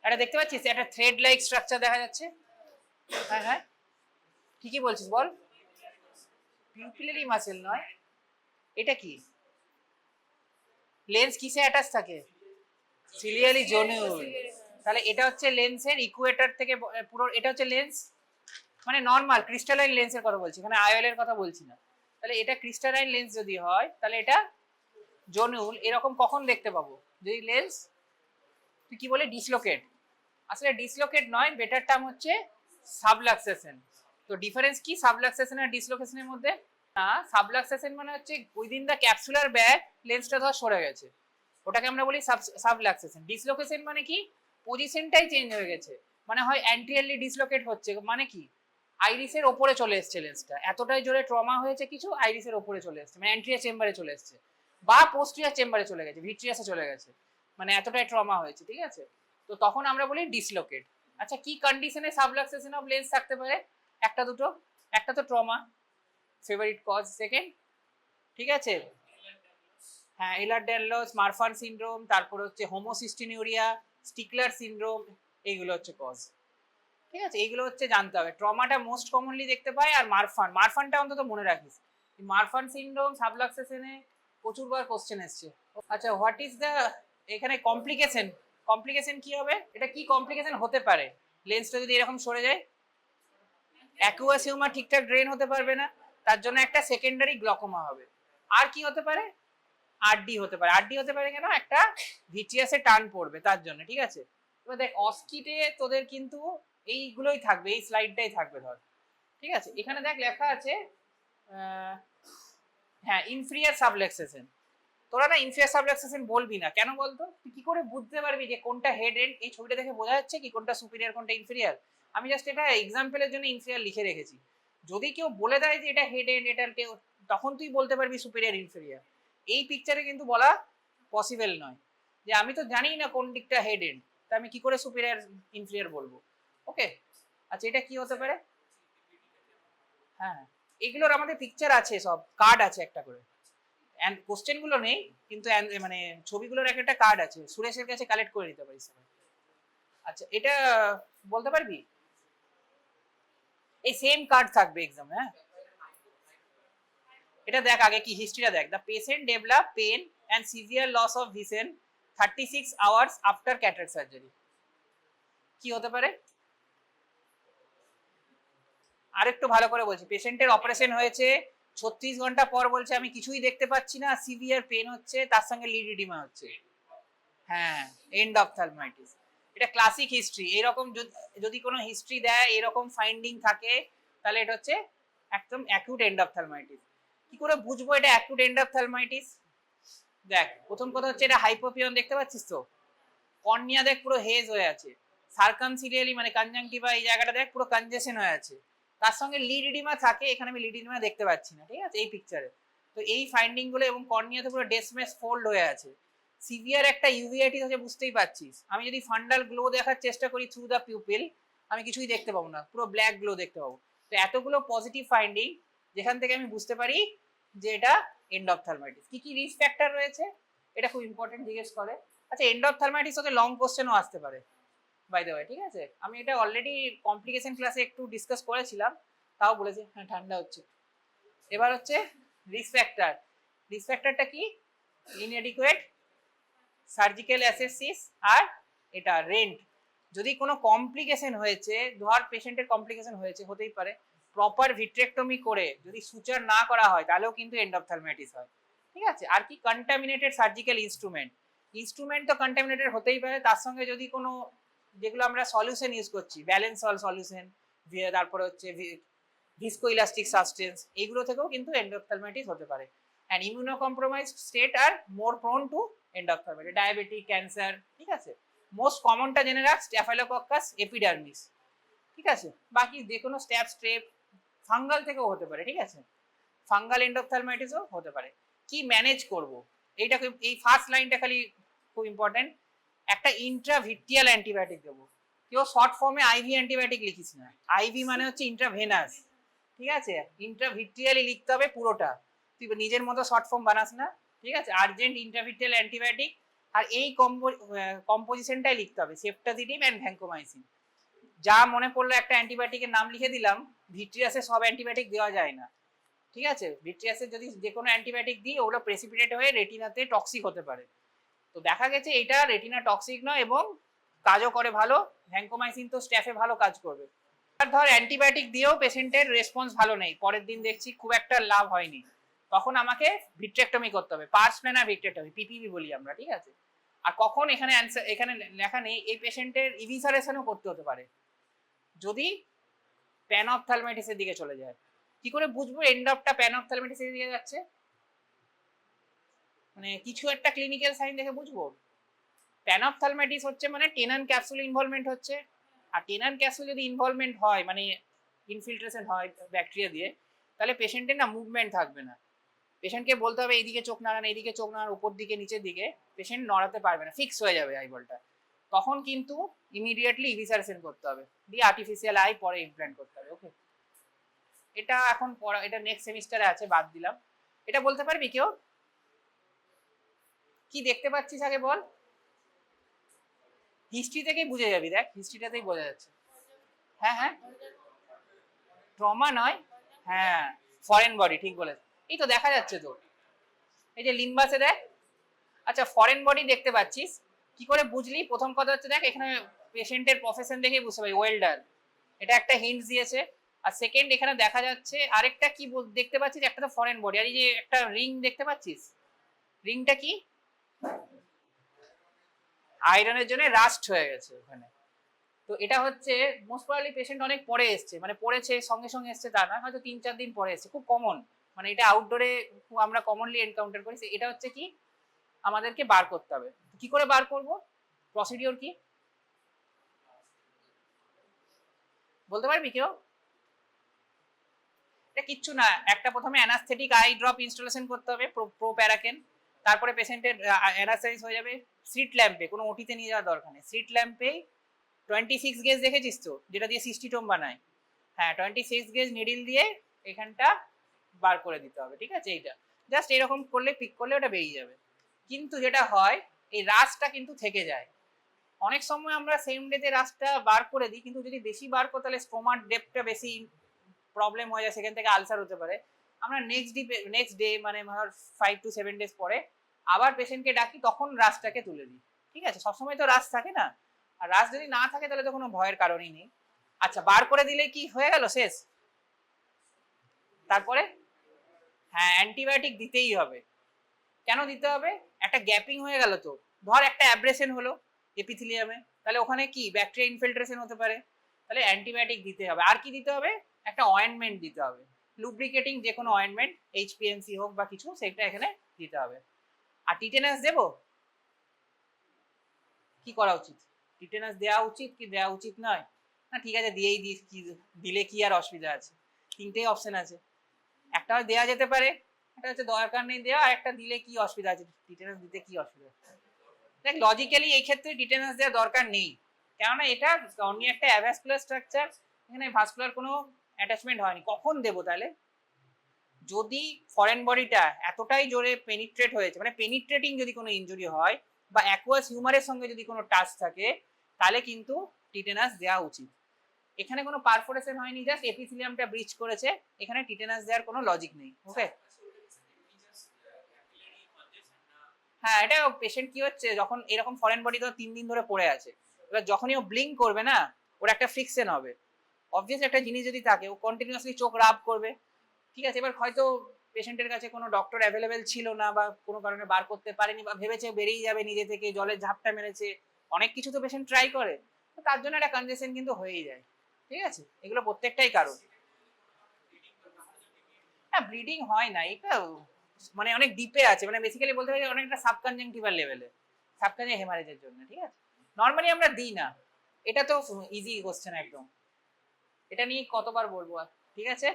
এটা দেখতে পাচ্ছিস একটা থ্রেড লাইক স্ট্রাকচার দেখা যাচ্ছে। হ্যাঁ হ্যাঁ ঠিকই বলছিস, বল। পিউপিলারি মাসেল নয়, এটা কি? লেন্স কিসে অ্যাটাচ থাকে? সিলিয়ারি জোনিউল। তাহলে এটা হচ্ছে লেন্সের ইকুয়েটর থেকে পুরো, এটা হচ্ছে লেন্স মানে নর্মাল ক্রিস্টালাইন লেন্সের কথা বলছি, এখানে আইওএল এর কথা বলছি না। তাহলে এটা ক্রিস্টালাইন লেন্স যদি হয় তাহলে এটা জোনিউল। এরকম কখন দেখতে পাবো? যদি লেন্স তুই কি বলে ডিসলোকেট, আসলে ডিসলোকেট নয়, বেটার টার্ম হচ্ছে সাবলাক্সেশন। তো ডিফারেন্স কি সাবলাক্সেশন আর ডিসলোকেশনের মধ্যে? না, সাবলাক্সেশন মানে হচ্ছে উইদিন দ্য ক্যাপসুলার ব্যাগ লেন্সটা ধর সরে গেছে, ওটাকে আমরা বলি সাবলাক্সেশন। ডিসলোকেশন মানে কি পজিশনটাই চেঞ্জ হয়ে গেছে, মানে হয় অ্যান্টিরিয়রলি ডিসলোকেট হচ্ছে, মানে কি আইরিসের ওপরে চলে এসছে লেন্সটা, এতটাই জোরে ট্রমা হয়েছে কিছু আইরিসের ওপরে চলে এসছে, মানে অ্যান্টিরিয়র চেম্বারে চলে এসছে, বা পোস্টিরিয়র চেম্বারে চলে গেছে, ভিট্রিয়াসে চলে গেছে, মানে এতটাই ট্রমা হয়েছে, ঠিক আছে? তো তখন আমরা বলি ডিসলোকেট। আচ্ছা কি কন্ডিশনে সাবলাক্সেশন অফ লেন্স থাকতে পারে? একটা দুটো, একটা তো ট্রমা ফেভারিট কজ, সেকেন্ড ঠিক আছে হ্যাঁ এলার-ড্যানলস, মারফান সিনড্রোম, তারপর হচ্ছে হোমোসিস্টিনিউরিয়া, স্টিকলার সিনড্রোম, এইগুলো হচ্ছে কজ, ঠিক আছে? এইগুলো হচ্ছে জানতে হবে। ট্রমাটা মোস্ট কমনলি দেখতে পাই, আর মারফানটা অন্তত মনে রাখিস। মারফান সিনড্রোম সাবলাক্সেশনে প্রচুরবার কোশ্চেন এসছে। আচ্ছা হোয়াট ইজ দ্য এখানে কমপ্লিকেশন, কমপ্লিকেশন কি হবে? এটা কি কমপ্লিকেশন হতে পারে লেন্সটা যদি এরকম সরে যায়? অ্যাকুয়াস হিউমার ঠিকঠাক ড্রেন হতে পারবে না, তার জন্য একটা সেকেন্ডারি গ্লকোমা হবে। আর কি হতে পারে? আরডি হতে পারে। আরডি হতে পারে কেন? একটা ভিট্রিয়াসে টান পড়বে তার জন্য, ঠিক আছে? এবার দেখ অস্কিটে তোদের কিন্তু এইগুলোই থাকবে, এই স্লাইডটাই থাকবে ধর, ঠিক আছে? এখানে দেখ লেখা আছে হ্যাঁ ইনফিরিয়ার সাবলাক্সেশন। তোরা না ইনফিরিয়ার সাবলাক্সেশন বলবি না কেন বলতো? তুই কি করে বুঝতে পারবি যে কোনটা হেড এন্ড? এই ছবিটা দেখে বোঝা যাচ্ছে কি কোনটা সুপিরিয়র কোনটা ইনফিরিয়ার? আমি জাস্ট এটা এক্সাম্পলের জন্য ইনফিরিয়ার লিখে রেখেছি। যদি কেউ বলে দেয় যে এটা হেড এন্ড এটা কেউ, তখন তুই বলতে পারবি সুপিরিয়র ইনফিরিয়ার। এই পিকচারে কিন্তু বলা পসিবল নয়, যে আমি তো জানি না কোন দিকটা হেড এন্ড, তা আমি কি করে সুপিরিয়র ইনফিরিয়র বলবো? ওকে আচ্ছা এটা কি হতে পারে? হ্যাঁ এগুলোর আমাদের পিকচার আছে, সব কার্ড আছে একটা করে, কোশ্চেন গুলো নেই কিন্তু মানে ছবিগুলোর একটা কার্ড আছে, সুরেশের কাছে কালেক্ট করে নিতে পারিস। আচ্ছা এটা বলতে পারবি? এই সেম কার্ড থাকবে এক্সামে, হ্যাঁ? এটা দেখ আগে কি হিস্ট্রিটা দেখ। The patient develop pain and severe loss of vision 36 hours after cataract surgery. কি হতে পারে? আরেকটু ভালো করে বলছি, পেশেন্টের অপারেশন হয়েছে 36 ঘন্টা পর বলছে আমি কিছুই দেখতে পাচ্ছি না, সিভিয়ার পেন হচ্ছে, তার সঙ্গে লিড ইডিমা হচ্ছে। হ্যাঁ এন্ড অপথ্যালমাইটিস, এটা ক্লাসিক হিস্ট্রি। এরকম যদি কোনো হিস্ট্রি দেয় এরকম ফাইন্ডিং থাকে তাহলে এটা হচ্ছে একদম অ্যাকিউট এন্ড অপথ্যালমাইটিস। কি করে বুঝবো এটা অ্যাকিউট এন্ড অপথ্যালমাইটিস? দেখ প্রথম কথা হচ্ছে এটা হাইপোপিয়ন, দেখতে পাচ্ছিস তো? কর্নিয়া দেখ পুরো হেজ হয়ে আছে, সার্কামসিলিয়ারি মানে কনজাংটিভা এই জায়গাটা দেখ পুরো কনজেশন হয়ে আছে, তার সঙ্গে লিড ইডিমা থাকে, এখানে আমি লিড ইডিমা দেখতে পাচ্ছি না, ঠিক আছে এই পিকচারে। তো এই ফাইন্ডিং গুলো, এবং কর্নিয়াতে পুরো ডেসমেস ফোল্ড হয়ে আছে, সিভিয়ার একটা ইউভিআইটিস আছে, বুঝতেই পারছিস। আমি যদি ফান্ডাল গ্লো দেখার চেষ্টা করি থ্রু দ্য পিউপিল, আমি কিছুই দেখতে পাবো না, পুরো ব্ল্যাক গ্লো দেখতে পাবো। তো এতগুলো পজিটিভ ফাইন্ডিং যেখান থেকে আমি বুঝতে পারি যে এটা এন্ড অপথ্যালমাইটিস। কি কি রিস্ক ফ্যাক্টর রয়েছে এটা খুব ইম্পর্টেন্ট জিজ্ঞেস করে। আচ্ছা এন্ড অপথ্যালমাইটিস হতে লং কোশ্চেনও আসতে পারে বাই দ্য ওয়ে, ঠিক আছে? আমি এটা অলরেডি কমপ্লিকেশন ক্লাসে একটু ডিসকাস করেছিলাম, তাও বলেছি। হ্যাঁ ঠান্ডা হচ্ছে। এবার হচ্ছে রিস্ক ফ্যাক্টর। রিস্ক ফ্যাক্টরটা কি? ইনএডিকুয়েট সার্জিক্যাল অ্যাসেসিস, আর এটা রেন্ট। যদি কোনো কমপ্লিকেশন হয়েছে, ধর পেশেন্টের কমপ্লিকেশন হয়েছে, হতেই পারে, প্রপার ভিট্রেক্টমি করে যদি সুচার না করা হয় তাহলেও কিন্তু এন্ড অপথ্যালমাইটিস হয়, ঠিক আছে? আর কি কন্টামিনেটেড সার্জিক্যাল ইনস্ট্রুমেন্ট, ইনস্ট্রুমেন্ট তো কন্টামিনেটেড হতেই পারে, তার সঙ্গে যদি কোনো যেগুলো আমরা সলিউশন ইউজ করছি ব্যালেন্স সল সলিউশন, তারপরে হচ্ছে ভিসকো ইলাস্টিক সাবস্টেন্স, এইগুলো থেকেও কিন্তু এন্ড অপথ্যালমাইটিস হতে পারে। And immunocompromised state are more prone to endophthalmitis, diabetic, cancer, ঠিক আছে? মোস্ট কমনটা জেনে রাখ স্ট্যাফাইলোকক্কাস এপিডার্মিস, ঠিক আছে? বাকি যে কোনো স্ট্যাপ স্ট্রেপ, ফাঙ্গাল থেকেও হতে পারে, ঠিক আছে? ফাঙ্গাল এন্ড অপথ্যালমাইটিসও হতে পারে। কি ম্যানেজ করব, এইটা এই ফার্স্ট লাইনটা খালি খুব ইম্পর্টেন্ট। একটা ইন্ট্রাভিট্রিয়াল অ্যান্টিবায়োটিক দেবো, কেউ শর্ট ফর্মে আইভি অ্যান্টিবায়োটিক লিখিস না, আইভি মানে হচ্ছে ইন্ট্রাভেনাস, ঠিক আছে? ইন্ট্রাভিট্রিয়ালি লিখতে হবে পুরোটা, তুই নিজের মতো শর্ট ফর্ম বানাস না, ঠিক আছে? আর্জেন্ট ইন্ট্রাভিট্রিয়াল অ্যান্টিবায়োটিক আর এই কম্পোজিশনটাই লিখতে হবে, সেফটাজিডিম অ্যান্ড ভ্যাঙ্কোমাইসিন। যা মনে পড়লো একটা অ্যান্টিবায়োটিকের নাম লিখে দিলাম। ভিট্রিয়াসে সব অ্যান্টিবায়োটিক দেওয়া যায় না, ঠিক আছে? ভিট্রিয়াসে যদি যে কোনো অ্যান্টিবায়োটিক দিই ওগুলো প্রেসিপিটেট হয়ে রেটিনাতে টক্সিক হতে পারে। তো দেখা গেছে এটা রেটিনা টক্সিক নয় এবং কাজও করে ভালো। ভ্যাঙ্কোমাইসিন তো স্ট্যাফে ভালো কাজ করবে। আর ধর অ্যান্টিবায়োটিক দিয়েও পেশেন্টের রেসপন্স ভালো নেই, পরের দিন দেখছি খুব একটা লাভ হয়নি, তখন আমাকে ভিট্রেক্টমি করতে হবে, পার্স প্ল্যানার ভিট্রেক্টমি, পিপিভি বলি আমরা, ঠিক আছে? আর কখন এখানে অ্যান্সার এখানে লেখা নেই, এই পেশেন্টের ইভিসারেশনও করতে হতে পারে যদি প্যানঅপথ্যালমাইটিসের দিকে চলে যায়। কি করে বুঝবো এন্ডপটা প্যানঅপথ্যালমাইটিসের দিকে যাচ্ছে? মানে কিছু একটা ক্লিনিক্যাল সাইন দেখে বুঝবো। প্যানঅপথ্যালমাইটিস হচ্ছে মানে টেনান ক্যাপসুল ইনভলভমেন্ট হচ্ছে, আর টেনান ক্যাপসুল যদি ইনভলভমেন্ট হয় মানে ইনফিল্ট্রেশন হয় ব্যাকটেরিয়া দিয়ে, তাহলে পেশেন্টের না মুভমেন্ট থাকবে না। পেশেন্টকে বলতে হবে এইদিকে চোখ নাড়ান, এইদিকে চোখ নাড়ান, উপর দিকে নিচের দিকে, পেশেন্ট নড়াতে পারবে না, ফিক্স হয়ে যাবে আইবলটা। তখন কিন্তু ইমিডিয়েটলি ইভিসারেশন করতে হবে, দিয়ে আর্টিফিশিয়াল আই পরে ইমপ্ল্যান্ট করতে হবে। ওকে, এটা এখন পড়া, এটা নেক্সট সেমিস্টারে আছে, বাদ দিলাম। এটা বলতে পারবি কেউ? কি দেখতে পাচ্ছিস আগে বল। হিস্ট্রি থেকেই বুঝে যাবি, দেখ হিস্ট্রিটাতেই বোঝা যাচ্ছে। হ্যাঁ হ্যাঁ, ট্রমা নয়, হ্যাঁ ফরেন বডি, ঠিক বলেছ। এই তো দেখা যাচ্ছে তো, এই যে লিম্বাসে দেখ। আচ্ছা ফরেন বডি দেখতে পাচ্ছিস, কি করে বুঝলি? প্রথম কথা হচ্ছে দেখ এখানে পেশেন্টের প্রফেশন দেখেই বুঝতে পারি, ওয়েল্ডার, এটা একটা হিন্টস দিয়েছে। আর সেকেন্ড এখানে দেখা যাচ্ছে আরেকটা কি দেখতে পাচ্ছিস, একটা তো ফরেন বডি, আর এই যে একটা রিং দেখতে পাচ্ছিস, রিংটা কি? আয়রনের জন্য রাস্ট হয়ে গেছে ওখানে। তো এটা হচ্ছে মোস্ট প্রবাবলি পেশেন্ট অনেক পরে এসছে, মানে পড়েছে সঙ্গে সঙ্গে এসছে তা না, হয়তো 3-4 দিন পরে এসছে, খুব কমন, মানে এটা আউটডোরে আমরা কমনলি এনকাউন্টার করি। এটা হচ্ছে কি আমাদেরকে বার করতে হবে। কি করে বার করব? প্রসিডিওর কি বলতে পারবি কেউ? এটা কিচ্ছু না, একটা প্রথমে অ্যানাস্থেটিক আই ড্রপ ইনস্টলেশন করতে হবে, প্রোপ্যারাকেন। তারপরে পেশেন্টের অ্যানাস্থাইজ হয়ে যাবে স্ট্রিট ল্যাম্পে, কোনো ওটিতে নিয়ে যাওয়ার দরকার নেই, স্ট্রিট ল্যাম্পে 26 গেজ দেখেছিস তো, যেটা দিয়ে সিস্টিটোম বানায়, হ্যাঁ 26 গেজ নিডিল দিয়ে এখানটা বার করে দিতে হবে, ঠিক আছে? এইটা জাস্ট এরকম করলে, পিক করলে ওটা বেরিয়ে যাবে। কিন্তু যেটা হয় এই রাস্টটা কিন্তু থেকে যায়, অনেক সময় আমরা সেম ডেতে রাস্টটা বার করে দিই, কিন্তু যদি বেশি বার করো তাহলে স্টোমার ডেপটা বেশি প্রবলেম হয়ে যায়, সেখান থেকে আলসার হতে পারে। আমরা নেক্সট ডে মানে 5 to 7 ডেজ পরে আবার পেশেন্টকে ডাকি, তখন রাস্টটাকে তুলে দিই, ঠিক আছে? সবসময় তো রাস্ট থাকে না, আর রাস্ট যদি না থাকে তাহলে তো কোনো ভয়ের কারণই নেই। আচ্ছা বার করে দিলে কি হয়ে গেল, শেষ? তারপরে হ্যাঁ অ্যান্টিবায়োটিক দিতেই হবে। কেন দিতে হবে? একটা গ্যাপিং হয়ে গেল তো, ধর একটা অ্যাব্রেশন হলো এপিথেলিয়ামে, তাহলে ওখানে কি ব্যাকটেরিয়া ইনফিল্ট্রেশন হতে পারে, তাহলে অ্যান্টিবায়োটিক দিতে হবে। আর কি দিতে হবে? একটা অয়েন্টমেন্ট দিতে হবে, লুব্রিকেটিং যে কোনো অয়েন্টমেন্ট, এইচপিএনসি হোক বা কিছু, সেটা এখানে দিতে হবে। আর টিটেনাস দেবো? কি করা উচিত? টিটেনাস দেওয়া উচিত কি দেওয়া উচিত নয়? না ঠিক আছে দিয়েই দিই, কি দিলে কি আর অসুবিধা আছে? তিনটেই অপশন আছে, একটা দেওয়া যেতে পারে, একটা হচ্ছে দরকার নেই দেওয়া, আর একটা দিলে কি অসুবিধা আছে? টিটেনাস দিতে কি অসুবিধা? দেখ লজিক্যালি এই ক্ষেত্রে টিটেনাস দেওয়ার দরকার নেই, কেননা এটা অনলি একটা অ্যাভাসকুলার স্ট্রাকচার, এখানে ভাস্কুলার কোনো অ্যাটাচমেন্ট হয়নি। কখন দেবো তাহলে? যদি ফরেন বডিটা এতটাই জোরে পেনিট্রেট হয়েছে, মানে পেনিট্রেটিং যদি কোনো ইনজুরি হয় বা অ্যাকুয়াস হিউমারের সঙ্গে যদি কোনো টাচ থাকে, তাহলে কিন্তু টিটেনাস দেওয়া উচিত। এখানে কোনো পারফোরেশন হয়নি, জাস্ট এপিথেলিয়ামটা ব্রিচ করেছে, এখানে টিটেনাস দেওয়ার কোনো লজিক নেই। ওকে, হ্যাঁ এটা পেশেন্ট কি হচ্ছে, যখন এরকম ফরেন বডি তো 3 দিন ধরে পড়ে আছে, এবার যখনই ও ব্লিঙ্ক করবে না, ওর একটা ফ্রিকশন হবে, অবভিয়াসলি একটা জিনিস যদি থাকে ও কন্টিনিউয়াসলি চোখ রাব করবে, ঠিক আছে? এবার হয়তো পেশেন্টের কাছে কোনো ডক্টর অ্যাভেলেবেল ছিল না, বা কোনো কারণে বার করতে পারেনি, বা ভেবেছে বেরিয়ে যাবে নিজে থেকে, জলের ঝাপটা মেরেছে, অনেক কিছু তো পেশেন্ট ট্রাই করে, তো তার জন্য একটা কনজেশন কিন্তু হয়েই যায়, ঠিক আছে? এগুলো প্রত্যেকটাই কারণ। হ্যাঁ ব্লিডিং হয় না, এটা মানে অনেক ডিপে আছে, মানে বেসিক্যালি বলতে পারি অনেকটা সাবকনজাংটিভাল লেভেলে, সাবকনজাং হেমারেজের জন্য, ঠিক আছে? নর্মালি আমরা দিই না, এটা তো ইজি কোশ্চেন একদম, এটা নিয়ে কতবার বলবো আর, ঠিক আছে?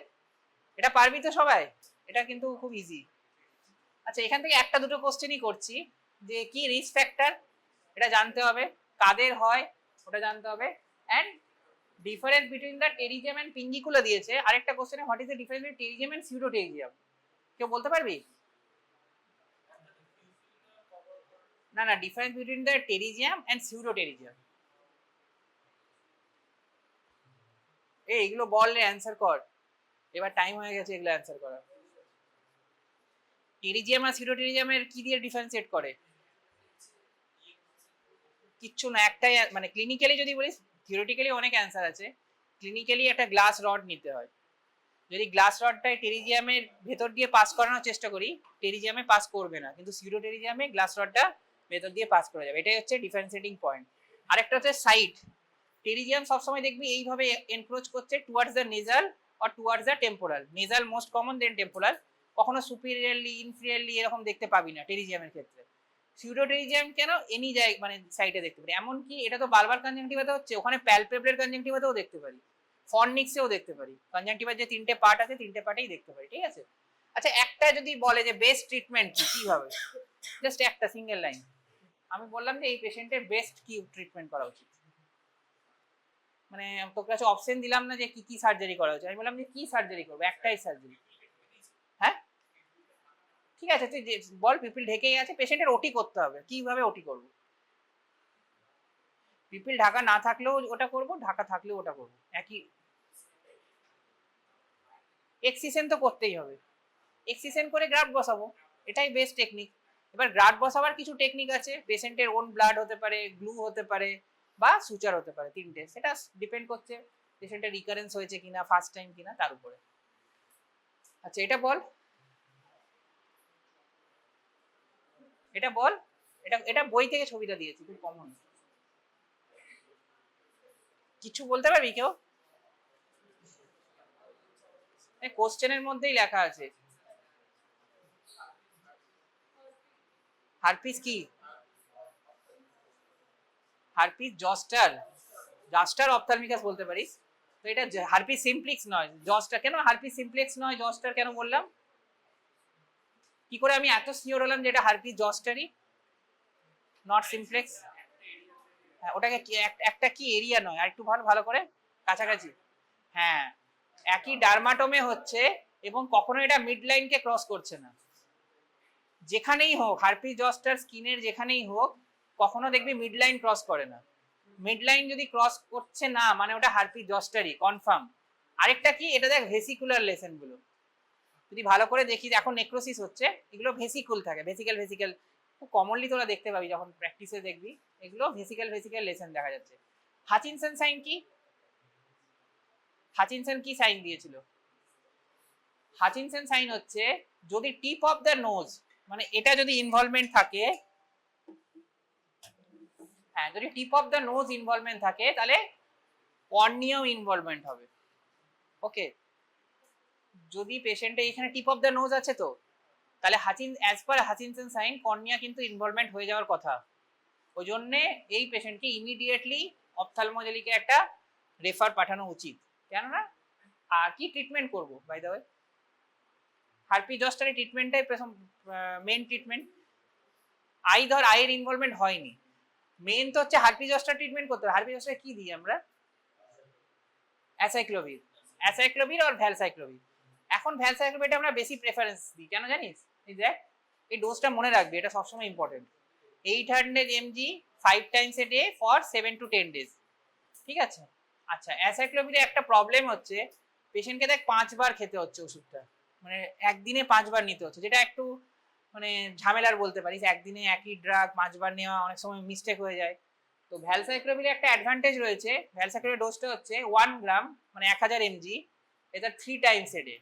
এটা পারবি তো সবাই, এটা কিন্তু খুব ইজি। আচ্ছা এখান থেকে একটা দুটো কোশ্চেনই করছি, যে কি রিস্ক ফ্যাক্টর এটা জানতে হবে, কাদের হয় ওটা জানতে হবে, and difference between the pterygium and pinguecula দিয়েছে, আরেকটা কোশ্চেনে what is the difference between pterygium and pseudopterygium, কেউ বলতে পারবি? না না, difference between the pterygium and pseudopterygium. এইগুলো বল রে, অ্যান্সার কর, এবার টাইম হয়ে গেছে এগুলো অ্যান্সার করা। টেরিজিয়াম আর সিউডোটেরিজিয়ামের কি দিয়ে ডিফারেন্সিয়েট করে? কিচ্ছু না, একটাই মানে ক্লিনিক্যালি যদি বলিস, থিওরিটিক্যালি অনেক অ্যান্সার আছে, ক্লিনিক্যালি একটা গ্লাস রড নিতে হয়। যদি গ্লাস রডটাই টেরিজিয়ামের ভেতর দিয়ে পাস করানোর চেষ্টা করি, টেরিজিয়ামে পাস করবে না, কিন্তু সিউডোটেরিজিয়ামে গ্লাস রডটা ভেতর দিয়ে পাস করে যাবে। এটাই হচ্ছে ডিফারেন্সিয়েটিং পয়েন্ট। আরেকটা হচ্ছে সাইট। টেরিজিয়াম সবসময় দেখবি এইভাবে এনক্রোচ করছে towards the nasal or towards the temporal. Nasal most common, then temporal. কখনো সুপিরিয়রলি ইনফিরিয়রলি এরকম দেখতে পাবি না টেরিজিয়ামের ক্ষেত্রে। সিউডোটেরিজিয়াম কেন এনি জায়গায় মানে সাইটে দেখতে পারি, এমনকি এটা তো বারবার কনজাংটিভাতে হচ্ছে, ওখানে প্যালপেবলের কনজাংটিভাতেও দেখতে পারি, ফর্নিক্সেও দেখতে পারি। কনজাংটিভার যে তিনটে পার্ট আছে, তিনটে পার্টেই দেখতে পারি, ঠিক আছে। আচ্ছা, একটা যদি বলে যে বেস্ট ট্রিটমেন্ট কি হবে, জাস্ট একটা সিঙ্গেল লাইন। আমি বললাম যে এই পেশেন্টের বেস্ট কি ট্রিটমেন্ট করা উচিত, মানে তোর কাছে অপশন দিলাম না যে কি কি সার্জারি করা উচিত, আমি বললাম যে কি সার্জারি করবো, একটাই সার্জারি। হ্যাঁ ঠিক আছে, তুই বল। পিপিল ঢেকেই আছে, পেশেন্টের ওটি করতে হবে, কিভাবে ওটি করবো? পিপিল ঢাকা না থাকলেও ওটা করব, ঢাকা থাকলেও ওটা করব, একই। এক্সিশন তো করতেই হবে, এক্সিশন করে গ্রাফট বসাবো, এটাই বেস্ট টেকনিক। এবার গ্রাফট বসাবার কিছু টেকনিক আছে, পেশেন্টের ওন ব্লাড হতে পারে, গ্লু হতে পারে, বা সুচার হতে পারে, তিনটে। সেটা ডিপেন্ড করছে পেশেন্টের রিকারেন্স হয়েছে কিনা, ফার্স্ট টাইম কিনা, তার উপরে। আচ্ছা এটা বল, এটা বল, এটা এটা বই থেকে ছবিটা দিয়েছি, খুব কমন। কিছু বলতে পারবি কেউ? কোশ্চেনের মধ্যেই লেখা আছে। হারপিস কি? হারপিস জস্টার, জাস্টার অপথ্যালমিকাস বলতে পারিস। তো এটা হারপিস সিমপ্লেক্স নয়, জস্টার। কেন হারপিস সিমপ্লেক্স নয়, জস্টার কেন বললাম? কি করে আমি এত সিওর হলাম যে এটা হারপিস জস্টারই, নট সিমপ্লেক্স? হ্যাঁ, ওটাকে একটা কি এরিয়া নয়, আর একটু ভালো ভালো করে, কাছাকাছি। হ্যাঁ, একই ডার্মাটোমে হচ্ছে, এবং কখনো এটা মিড লাইনকে ক্রস করছে না। যেখানেই হোক হারপিস জস্টার স্কিনের যেখানেই হোক, কখনো দেখবি মিড লাইন ক্রস করে না। মিড লাইন যদি ক্রস করছে না, মানে ওটা হারপিস জস্টারই কনফার্ম। আরেকটা কি, এটা দেখ ভেসিকুলার লেসন গুলো যদি ভালো করে দেখি, এখন নেক্রোসিস হচ্ছে, এগুলো ভেসিকুল থাকে, ভেসিক্যাল ভেসিক্যাল, খুব কমনলি তোরা দেখতে পাবি যখন প্র্যাকটিসে দেখবি, এগুলো ভেসিক্যাল ভেসিক্যাল লেসন দেখা যাচ্ছে। হাচিনসন সাইন কি? হাচিনসন কি সাইন দিয়েছিল? হাচিনসন সাইন হচ্ছে যদি টিপ অফ দ্য নোজ, মানে এটা যদি ইনভলভমেন্ট থাকে, হ্যাঁ যদি tip of the nose involvement থাকে, তাহলে কর্নিয়াও ইনভলভমেন্ট হবে। ওকে, যদি পেশেন্টের এখানে টিপ অফ দ্য নোজ আছে, তো তাহলে as per Hutchinson sign cornea কিন্তু ইনভলভমেন্ট হয়ে যাওয়ার কথা। ওই জন্যে এই পেশেন্টকে ইমিডিয়েটলি অপথ্যালমোলজিকে একটা রেফার পাঠানো উচিত। কেননা আর কি ট্রিটমেন্ট করবো বাই দ্য ওয়ে, হারপি জস্টারের ট্রিটমেন্টটাই মেন ট্রিটমেন্ট। ধর আয়ের ইনভলভমেন্ট হয়নি, মেন তো হচ্ছে হারপি জস্টার ট্রিটমেন্ট করতে হবে। হারপি জস্টার কি দিই আমরা? অ্যাসাইক্লোভির, অ্যাসাইক্লোভির আর ভ্যালসাইক্লোভির। এখন ভ্যালসাইক্লোভিরটা আমরা বেশি প্রেফারেন্স দিই, কেন জানিস? এই দেখ, এই ডোজটা মনে রাখবি, এটা সবসময় important. 800 mg 5 times a day for 7 to 10 days, ঠিক আছে। আচ্ছা, অ্যাসাইক্লোভিরে একটা প্রবলেম হচ্ছে, পেশেন্টকে দেখ 5 বার খেতে হচ্ছে ওষুধটা, মানে একদিনে 5 বার নিতে হচ্ছে, যেটা একটু মানে ঝামেলার বলতে পারিস। একদিনে একই ড্রাগ 5 বার নেওয়া অনেক সময় মিস্টেক হয়ে যায়। তো ভ্যালসাইক্লোভিরে একটা অ্যাডভান্টেজ রয়েছে, ভ্যালসাইক্লোভির ডোজটা হচ্ছে 1 গ্রাম, মানে 1000 mg, এটা 3 times a day।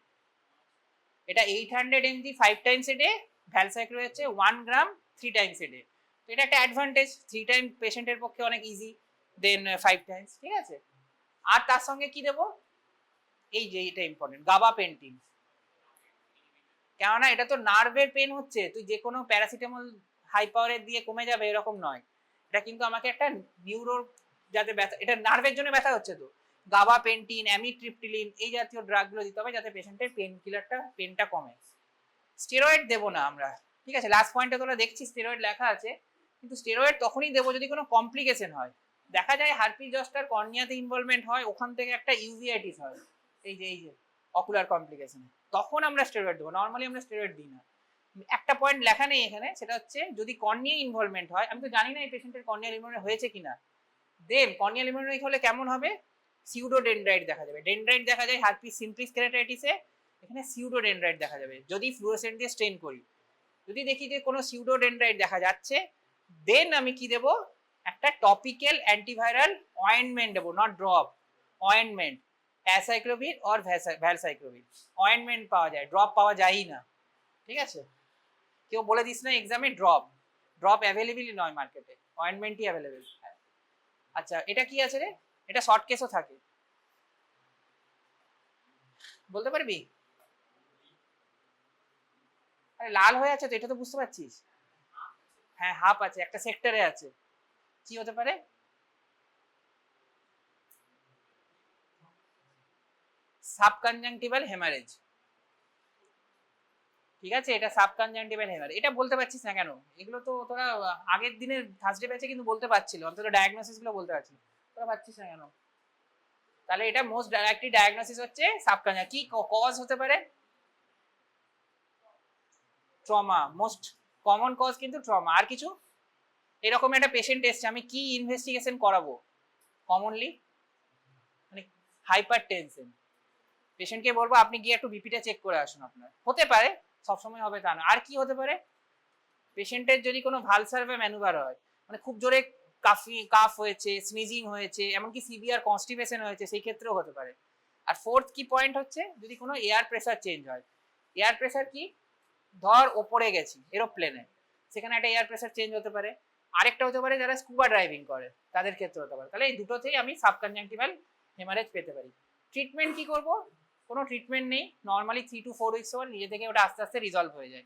এটা 800 mg 5 times a day, ভ্যালসাইক্লোভির হচ্ছে 1 গ্রাম 3 times a day। তো এটা একটা অ্যাডভান্টেজ, 3 টাইম পেশেন্টের পক্ষে অনেক ইজি, দেন 5 টাইমস, ঠিক আছে। আর তার সঙ্গে কি দেবো, এই যে এটা ইম্পর্টেন্ট, গাবাপেন্টিন। কেননা এটা তো নার্ভের পেন হচ্ছে, তুই যে কোনো প্যারাসিটামল হাই পাওয়ারের দিয়ে কমে যাবে এরকম নয়, এটা কিন্তু আমাকে একটা নিউরোর যাতে ব্যথা, এটা নার্ভের জন্য ব্যথা হচ্ছে, তো গাবাপেন্টিন, অ্যামিট্রিপটিলিন এই জাতীয় ড্রাগগুলো দিতে হবে, যাতে পেশেন্টের পেন কিলারটা, পেনটা কমে। স্টেরয়েড দেবো না আমরা, ঠিক আছে। লাস্ট পয়েন্টে তোরা দেখছিস স্টেরয়েড লেখা আছে, কিন্তু স্টেরয়েড তখনই দেবো যদি কোনো কমপ্লিকেশন হয়। দেখা যায় হারপি জস্টার কর্নিয়াতে ইনভলভমেন্ট হয়, ওখান থেকে একটা ইউভিআইটিস হয়, এই যে অকুলার কমপ্লিকেশন, তখন আমরা স্টেরয়েড দেবো, নর্মালি আমরা স্টেরয়েড দিই না। একটা পয়েন্ট লেখা নেই এখানে, সেটা হচ্ছে যদি কর্নিয়া ইনভলভমেন্ট হয়, আমি তো জানি না এই পেশেন্টের কর্নিয়াল ইনভলভমেন্ট হয়েছে কিনা, দেন কর্নিয়াল ইনভলভমেন্ট হলে কেমন হবে, সিউডোডেনড্রাইট দেখা যাবে। ডেনড্রাইট দেখা যায় হারপিস সিম্পলিস কেরাটাইটিসে, এখানে সিউডোডেনড্রাইট দেখা যাবে যদি ফ্লুরোসেন্ট দিয়ে স্টেন করি। যদি দেখি যে কোনো সিউডোডেনড্রাইট দেখা যাচ্ছে, দেন আমি কি দেব, একটা টপিক্যাল অ্যান্টিভাইরাল অয়েন্টমেন্ট দেবো, not drop, ointment, acyclovir or valacyclovir. Ointment পাওয়া যায়, ড্রপ পাওয়া যায়ই না, ঠিক আছে? কেউ বলে দিস না এক্সামে ড্রপ, ড্রপ অ্যাভেলেবলই নয় মার্কেটে, অয়েন্টমেন্টই অ্যাভেলেবেল। আচ্ছা এটা কি আছে রে, এটা শর্ট কেসও থাকে, বলতে পারবি? আরে লাল হয়ে আছে তো, এটা তো বুঝতে পারছিস। হ্যাঁ হাফ আছে, একটা সেক্টরে আছে, কি হতে পারে? সাবকনজাংটিভাল হেমারেজ, ঠিক আছে, এটা সাবকনজাংটিভাল হেমারেজ। এটা বলতে পারছিস না কেন? এগুলো তো তোরা আগের দিনের থার্সডে ব্যাচে কিন্তু বলতে পারছিল, অন্তত ডায়াগনোসিস গুলো বলতে পারছিল, তোরা পারছিস না কেন? তাহলে এটা মোস্ট ডাইরেক্টলি ডায়াগনোসিস হচ্ছে সাবকনজাং। কি কজ হতে পারে? ট্রমা, মোস্ট কমন কজ কিন্তু ট্রমা। আর কিছু? এরকম একটা পেশেন্ট এসছে, আমি কি ইনভেস্টিগেশন করাবো কমনলি? মানে হাইপার টেনশন, পেশেন্টকে বলবো আপনি গিয়ে একটু বিপিটা চেক করে আসুন আপনার, হতে পারে, সবসময় হবে তা না। আর কি হতে পারে? পেশেন্টের যদি কোনো ভালসার বা ম্যানুভার হয়, মানে খুব জোরে কাফ হয়েছে, স্নিজিং হয়েছে, এমনকি সিভিয়ার কনস্টিপেশন হয়েছে, সেই ক্ষেত্রেও হতে পারে। আর ফোর্থ কি পয়েন্ট হচ্ছে, যদি কোনো এয়ার প্রেসার চেঞ্জ হয়। এয়ার প্রেসার কি, ধর ওপরে গেছি এরোপ্লেনে, সেখানে একটা এয়ার প্রেসার চেঞ্জ হতে পারে। আরেকটা হতে পারে যারা স্কুবা ড্রাইভিং করে তাদের ক্ষেত্রে হতে পারে। তাহলে এই দুটোতেই আমি সাবকনজাংটিভাল হেমারেজ পেতে পারি। ট্রিটমেন্ট কি করব? কোনো ট্রিটমেন্ট নেই, নর্মালি 3 to 4 উইকস পর নিজে থেকে ওটা আস্তে আস্তে রিজলভ হয়ে যায়।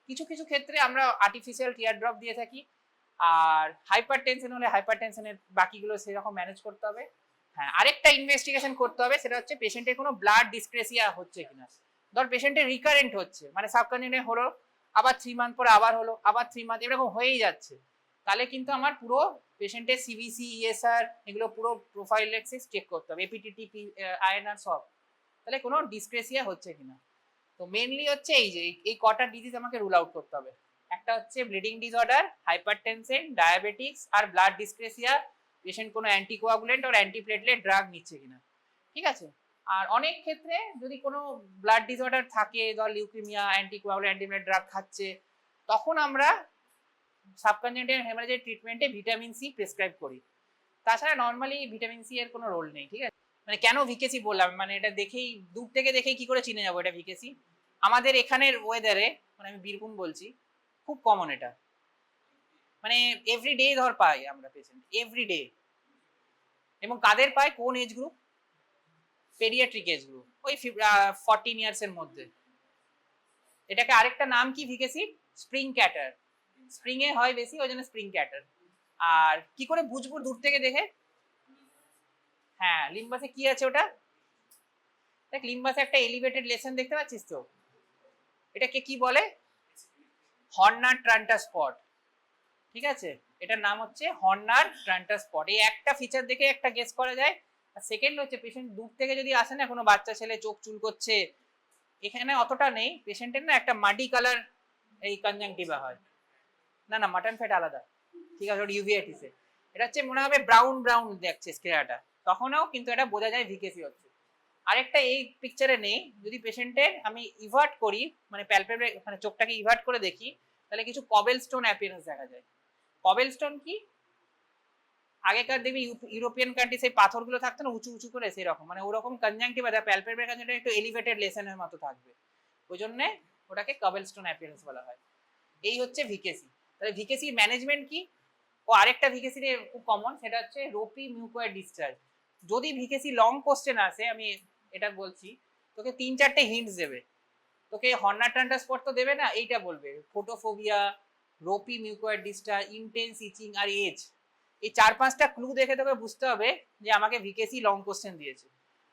কিছু কিছু ক্ষেত্রে আমরা আর্টিফিশিয়াল টিয়ার ড্রপ দিয়ে থাকি, আর হাইপার টেনশন হলে হাইপার টেনশনের বাকিগুলো সেরকম ম্যানেজ করতে হবে। হ্যাঁ আরেকটা ইনভেস্টিগেশন করতে হবে, সেটা হচ্ছে পেশেন্টের কোনো ব্লাড ডিসক্রেসিয়া হচ্ছে কিনা। ধর পেশেন্টের রিকারেন্ট হচ্ছে, মানে সাবকনজাংটিভাল হলো, আবার 3 মান্থ পরে আবার হলো, আবার 3 মান্থ, এরকম হয়েই যাচ্ছে, তাহলে কিন্তু আমার পুরো পেশেন্টের সিবিসি, ইএসআর, এগুলো পুরো প্রোফাইল এক্সিস চেক করতে হবে, এপিটিটি, আইএনআর সব, তাহলে কোনো ডিসক্রেসিয়া হচ্ছে কিনা। তো মেনলি হচ্ছে এই যে এই কটা ডিজিজ আমাকে রুল আউট করতে হবে। একটা হচ্ছে ব্লিডিং ডিসঅর্ডার, হাইপারটেনশন, ডায়াবেটিক্স আর ব্লাড ডিসক্রেসিয়া, পেশেন্ট কোনো অ্যান্টিকোয়াগুলেন্ট আর অ্যান্টিপ্লেটলেট ড্রাগ নিচ্ছে কিনা, ঠিক আছে? আর অনেক ক্ষেত্রে যদি কোনো ব্লাড ডিসঅর্ডার থাকে, ধর লিউকেমিয়া, অ্যান্টিকোয়াগুলেন্ট, অ্যান্টিপ্লেট ড্রাগ খাচ্ছে, তখন আমরা সাবকনজাংটিভাল হেমারেজের ট্রিটমেন্টে ভিটামিন সি প্রেসক্রাইব করি। তাছাড়া নর্মালি ভিটামিন সি এর কোনো রোল নেই, ঠিক আছে? মানে কেন ভিকেসি বললাম, মানে এটা দেখেই, দূর থেকে দেখেই কি করে চিনে যাবো এটা ভিকেসি? আমাদের এখানের ওয়েদারে, মানে আমি বীরভূম বলছি, খুব কমন এটা, মানে এভরিডে ধর পাই আমরা পেশেন্ট, এভরিডে। এবং কাদের পাই, কোন age group? Paediatric age group, ওই 14 ইয়ার্স এর মধ্যে। এটাকে আরেকটা নাম কি ভিকেসি? স্প্রিং ক্যাটার, স্প্রিং এ হয় বেশি, ওই জন্য স্প্রিং ক্যাটার। আর কি করে বুঝবো দূর থেকে দেখে? হ্যাঁ লিম্বাসে কি আছে ওটা দেখ, লিম্বাসে একটা এলিভেটেড লেশন দেখতে পাচ্ছিস তো, এটাকে কি বলে? হর্নার ট্রান্টার স্পট, ঠিক আছে? এটার নাম হচ্ছে হর্নার ট্রান্টার স্পট। এই একটা ফিচার দেখে একটা গেস করা যায়। আর সেকেন্ড হচ্ছে পেশেন্ট দূর থেকে যদি আসে না, কোনো বাচ্চা ছেলে চোখ চুল করছে, এখানে অতটা নেই, পেশেন্টের না একটা মাটি কালার এই কনজাংটিভা হয়। না না মাটন ফ্যাট আলাদা, ঠিক আছে, ওটা ইউভিআইটিসে। এটা হচ্ছে মনে হবে ব্রাউন ব্রাউন দেখছে স্ক্রিয়াটা, তখনও কিন্তু এটা বোঝা যায় ভিকেসি হচ্ছে। আরেকটা এই পিকচারে নেই, যদি পেশেন্টের আমি ইভার্ট করি, মানে প্যালপেবল, মানে চোখটাকে ইভার্ট করে দেখি, তাহলে কিছু কবেল স্টোন অ্যাপিয়ারেন্স দেখা যায়। কবেল স্টোন কি? আগেকার দেখবি ইউরোপিয়ান কান্ট্রি সেই পাথরগুলো থাকতো না উঁচু উঁচু করে, সেই রকম, মানে ওরকম কনজাংটিভা, প্যালপেবল কনজাংটিভা একটু এলিভেটেড লেসনের মতো থাকবে, ওই জন্য ওটাকে কবেল স্টোন অ্যাপিয়ারেন্স বলা হয়। এই হচ্ছে ভিকেসি। তাহলে ভিকেসি ম্যানেজমেন্ট কি? ও আরেকটা ভিকেসি খুব কমন, সেটা হচ্ছে রোপি মিউকয়েড ডিসচার্জ। যদি ভিকেসি লং কোশ্চেন আসে, আমি এটা বলছি, তোকে 3-4টে হিন্টস দেবে। তোকে হর্নার ট্রান্টার স্পট তো দেবে না, এইটা বলবে ফোটোফোবিয়া, রোপি মিউকয়েড ডিসচার্জ, ইন্টেন্স ইচিং আর এজ। এই 4-5টা ক্লু দেখে তোকে বুঝতে হবে যে আমাকে ভিকেসি লং কোশ্চেন দিয়েছে।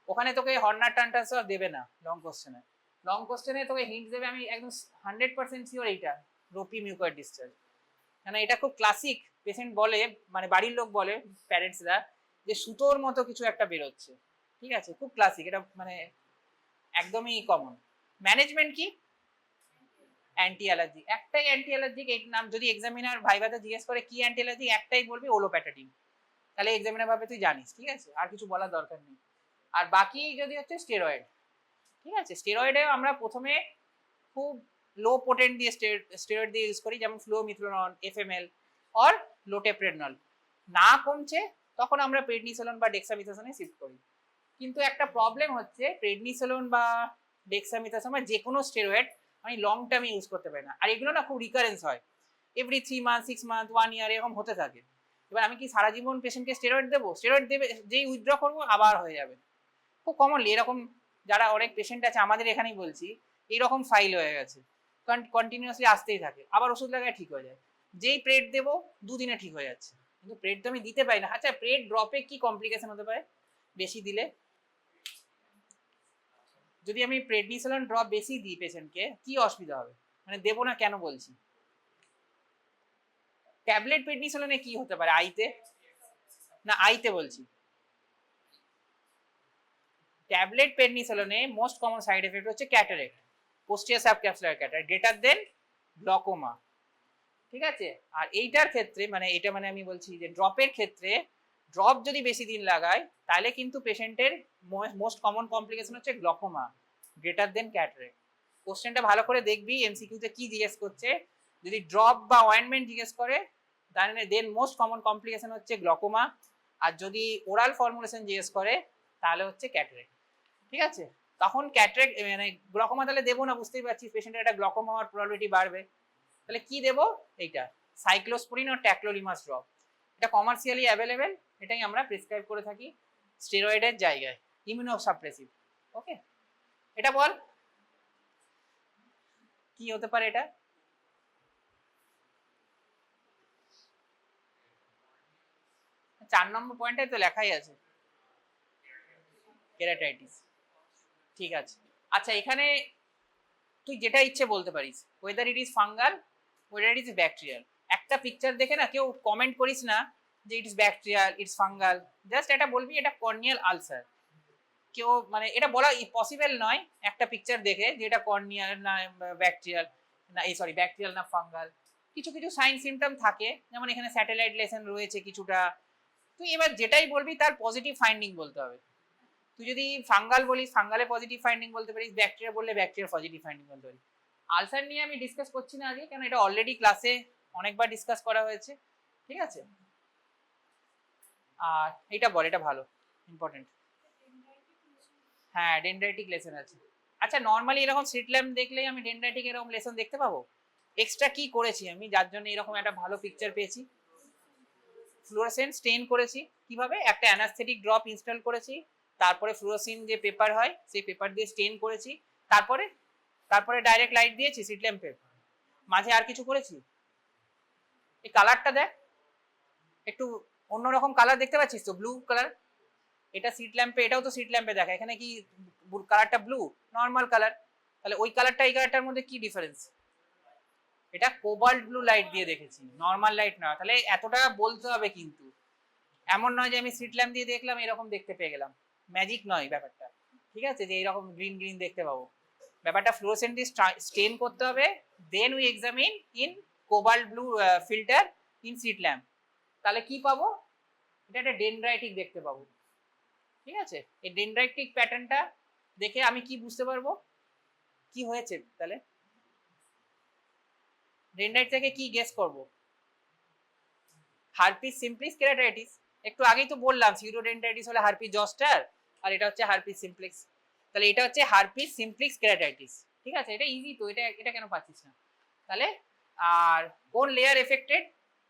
ওখানে তোকে হর্নার ট্রান্টার স্পট দেবে না লং কোশ্চেনে। লং কোশ্চেনে তোকে হিন্ট দেবে, আমি একদম 100% শিওর এইটা রোপি মিউকয়েড ডিসচার্জ। কেন এটা খুব ক্লাসিক, পেশেন্ট বলে, মানে বাড়ির লোক বলে, প্যারেন্টসরা, যে সুতোর মতো কিছু একটা বেরোচ্ছে, ঠিক আছে, খুব ক্লাসিক এটা, মানে একদমই কমন। ম্যানেজমেন্ট কি? অ্যান্টি অ্যালার্জিক, একটাই অ্যান্টি অ্যালার্জিক, এই নাম যদি এক্সামিনার ভাইভাতে জিজ্ঞেস করে কি অ্যান্টি অ্যালার্জিক, একটাই বলবি ওলোপ্যাটাডিন, তাহলে এক্সামিনার ভাবে তুই জানিস, ঠিক আছে, আর কিছু বলার দরকার নেই। আর বাকি যদি হচ্ছে স্টেরয়েড, ঠিক আছে, স্টেরয়েডে আমরা প্রথমে খুব লো পোটেন্ট দিয়ে স্টেরয়েড দিয়ে ইউজ করি, যেমন ফ্লুওমিথ্রোনন, এফএমএল অর লোটেপ্রেডনল। না কমছে তখন আমরা প্রেডনিসোলন বা ডেক্সামিথাসোনে শিফট করি। কিন্তু একটা প্রবলেম হচ্ছে প্রেডনিসোলন বা ডেক্সামিথাসোন বা যে কোনো স্টেরয়েড আমি লং টার্মে ইউজ করতে পারি না, আর এগুলো না খুব রিকারেন্স হয়, এভরি 3 মান্থ 6 মান্থ 1 ইয়ার এরকম হতে থাকে। এবার আমি কি সারা জীবন পেশেন্টকে স্টেরয়েড দেবো? স্টেরয়েড দেবে, যেই উইথড্র করবো আবার হয়ে যাবে। খুব কমনলি এরকম যারা অনেক পেশেন্ট আছে আমাদের এখানেই বলছি, এইরকম ফাইল হয়ে গেছে, কন্টিনিউয়াসলি আসতেই থাকে, আবার ওষুধ লাগায় ঠিক হয়ে যায়, যেই প্রেড দেবো দুদিনে ঠিক হয়ে যাচ্ছে, কিন্তু প্রেড তো আমি দিতে পারি না। আচ্ছা, প্রেড ড্রপে কি কমপ্লিকেশন হতে পারে বেশি দিলে? যদি আমি প্রেডনিসোলন ড্রপ বেশি দিই পেশেন্টকে, কি অসুবিধা হবে? মানে দেবো না কেন বলছি? ট্যাবলেট প্রেডনিসোলনে কি হতে পারে আইতে? না আইতে বলছি, ট্যাবলেট প্রেডনিসোলনে মোস্ট কমন সাইড এফেক্ট হচ্ছে cataract, posterior subcapsular cataract greater than glaucoma, ঠিক আছে। আর এইটার ক্ষেত্রে মানে এটা মানে আমি বলছি যে ড্রপের ক্ষেত্রে, ড্রপ যদি বেশি দিন লাগায় তাহলে কিন্তু পেশেন্টের মোস্ট কমন কমপ্লিকেশন হচ্ছে গ্লকোমা গ্রেটার দেন ক্যাটারেক্ট। কোশ্চেনটা ভালো করে দেখবি, এমসিকিউতে কি জিজ্ঞেস করছে, যদি ড্রপ বা অয়েন্টমেন্ট জিজ্ঞেস করে তাহলে দেন মোস্ট কমন কমপ্লিকেশন হচ্ছে গ্লকোমা, আর যদি ওরাল ফর্মুলেশন জিজ্ঞেস করে তাহলে হচ্ছে ক্যাটারেক্ট, ঠিক আছে। তখন ক্যাটারেক্ট মানে গ্লকোমা তাহলে দেবো না, বুঝতেই পারছিস পেশেন্টের একটা গ্লকোমা হওয়ার প্রবাবিলিটি বাড়বে, তাহলে কি দেবো? এইটা সাইক্লোস্পোরিন ও ট্যাক্লোলিমাস ড্রপ, এটা কমার্শিয়ালি অ্যাভেলেবেল, এটাই আমরা প্রেসক্রাইব করে থাকি স্টেরয়েডের জায়গায়, ইমিউনোসাপ্রেসিভ। ওকে, এটা বল কি হতে পারে এটা? 4 নম্বর পয়েন্টে তো লেখাই আছে কেরাটাইটিস, ঠিক আছে। আচ্ছা, এখানে তুই যেটা ইচ্ছে বলতে পারিস, weather it is fungal, weather it is bacterial. একটা পিকচার দেখে না কেউ কমেন্ট করিস না যে it is bacterial, it's fungal, just এটা বলবি এটা কর্নিয়াল আলসার। কেউ মানে এটা বলা পসিবল নয় একটা পিকচার দেখে যে এটা কর্নিয়াল না ব্যাকটেরিয়াল, না এই সরি ব্যাকটেরিয়াল না ফাঙ্গাল। কিছু কিছু সাইন সিমটম থাকে, যেমন এখানে স্যাটেলাইট লেশন রয়েছে কিছুটা, তুই এবার যেটাই বলবি তার পজিটিভ ফাইন্ডিং বলতে হবে। তুই যদি ফাঙ্গাল বলিস ফাঙ্গালে পজিটিভ ফাইন্ডিং বলতে পারিস, ব্যাকটেরিয়া বললে ব্যাকটেরিয়ার পজিটিভ ফাইন্ডিং বলতে পারিস। আলসার নিয়ে আমি ডিসকাস করছি না আজকে, কারণ এটা অলরেডি ক্লাসে অনেকবার ডিসকাস করা হয়েছে, ঠিক আছে। আর এটা বল, এটা ভালো ইম্পর্টেন্ট। হ্যাঁ, ডেনড্রাইটিক লেসন আছে। আচ্ছা, নর্মালি এরকম স্ট্রিট ল্যাম্প দেখলেই আমি ডেনড্রাইটিক এরকম লেসন দেখতে পাবো? এক্সট্রা কি করেছি আমি যার জন্য এরকম একটা ভালো পিকচার পেয়েছি? ফ্লুরোসেন্ট স্টেইন করেছি, কিভাবে? একটা অ্যানাস্থেটিক ড্রপ ইনস্টল করেছি, তারপরে ফ্লুরোসিন যে পেপার হয় সেই পেপার দিয়ে স্টেইন করেছি, তারপরে তারপরে ডাইরেক্ট লাইট দিয়েছি স্ট্রিট ল্যাম্পে, মাঝে আর কিছু করেছি? এই কালারটা দেখ, একটু অন্যরকম কালার দেখতে পাচ্ছিস তো, ব্লু কালার, এটা সিট ল্যাম্পে, এটাও তো সিট ল্যাম্পে দেখা, এখানে কি কালারটা ব্লু, নর্মাল কালার, তাহলে ওই কালারটা এই কালারটার মধ্যে কি ডিফারেন্স? এটা কোবাল্ট ব্লু লাইট দিয়ে দেখেছি, নর্মাল লাইট না, তাহলে এতটা বলতে হবে কিন্তু, এমন নয় যে আমি সিট ল্যাম্প দিয়ে দেখলাম এরকম দেখতে পেয়ে গেলাম, ম্যাজিক নয় ব্যাপারটা, ঠিক আছে, যে এরকম গ্রিন গ্রিন দেখতে পাবো। ব্যাপারটা ফ্লুরোসেন্ট দিয়ে স্টেন করতে হবে, then we examine in cobalt blue filter in slit lamp, তাহলে কি পাবো? এটা একটা ডেনড্রাইটিক দেখতে পাবো, ঠিক আছে। এই ডেনড্রাইটিক প্যাটার্নটা দেখে আমি কি বুঝতে পারবো কি হয়েছে? তাহলে ডেনড্রাইট থেকে কি গেস করব? হারপিস সিমপ্লিক্স কেরাটাইটিস, একটু আগেই তো বললাম সিউডোডেনড্রাইটিস হলে হারপিস জস্টার, আর এটা হচ্ছে হারপিস সিমপ্লিক্স, তাহলে এটা হচ্ছে হারপিস সিমপ্লিক্স কেরাটাইটিস, ঠিক আছে। এটা ইজি তো, এটা এটা কেন পাচ্ছিস না তাহলে? আর কোন layer affected?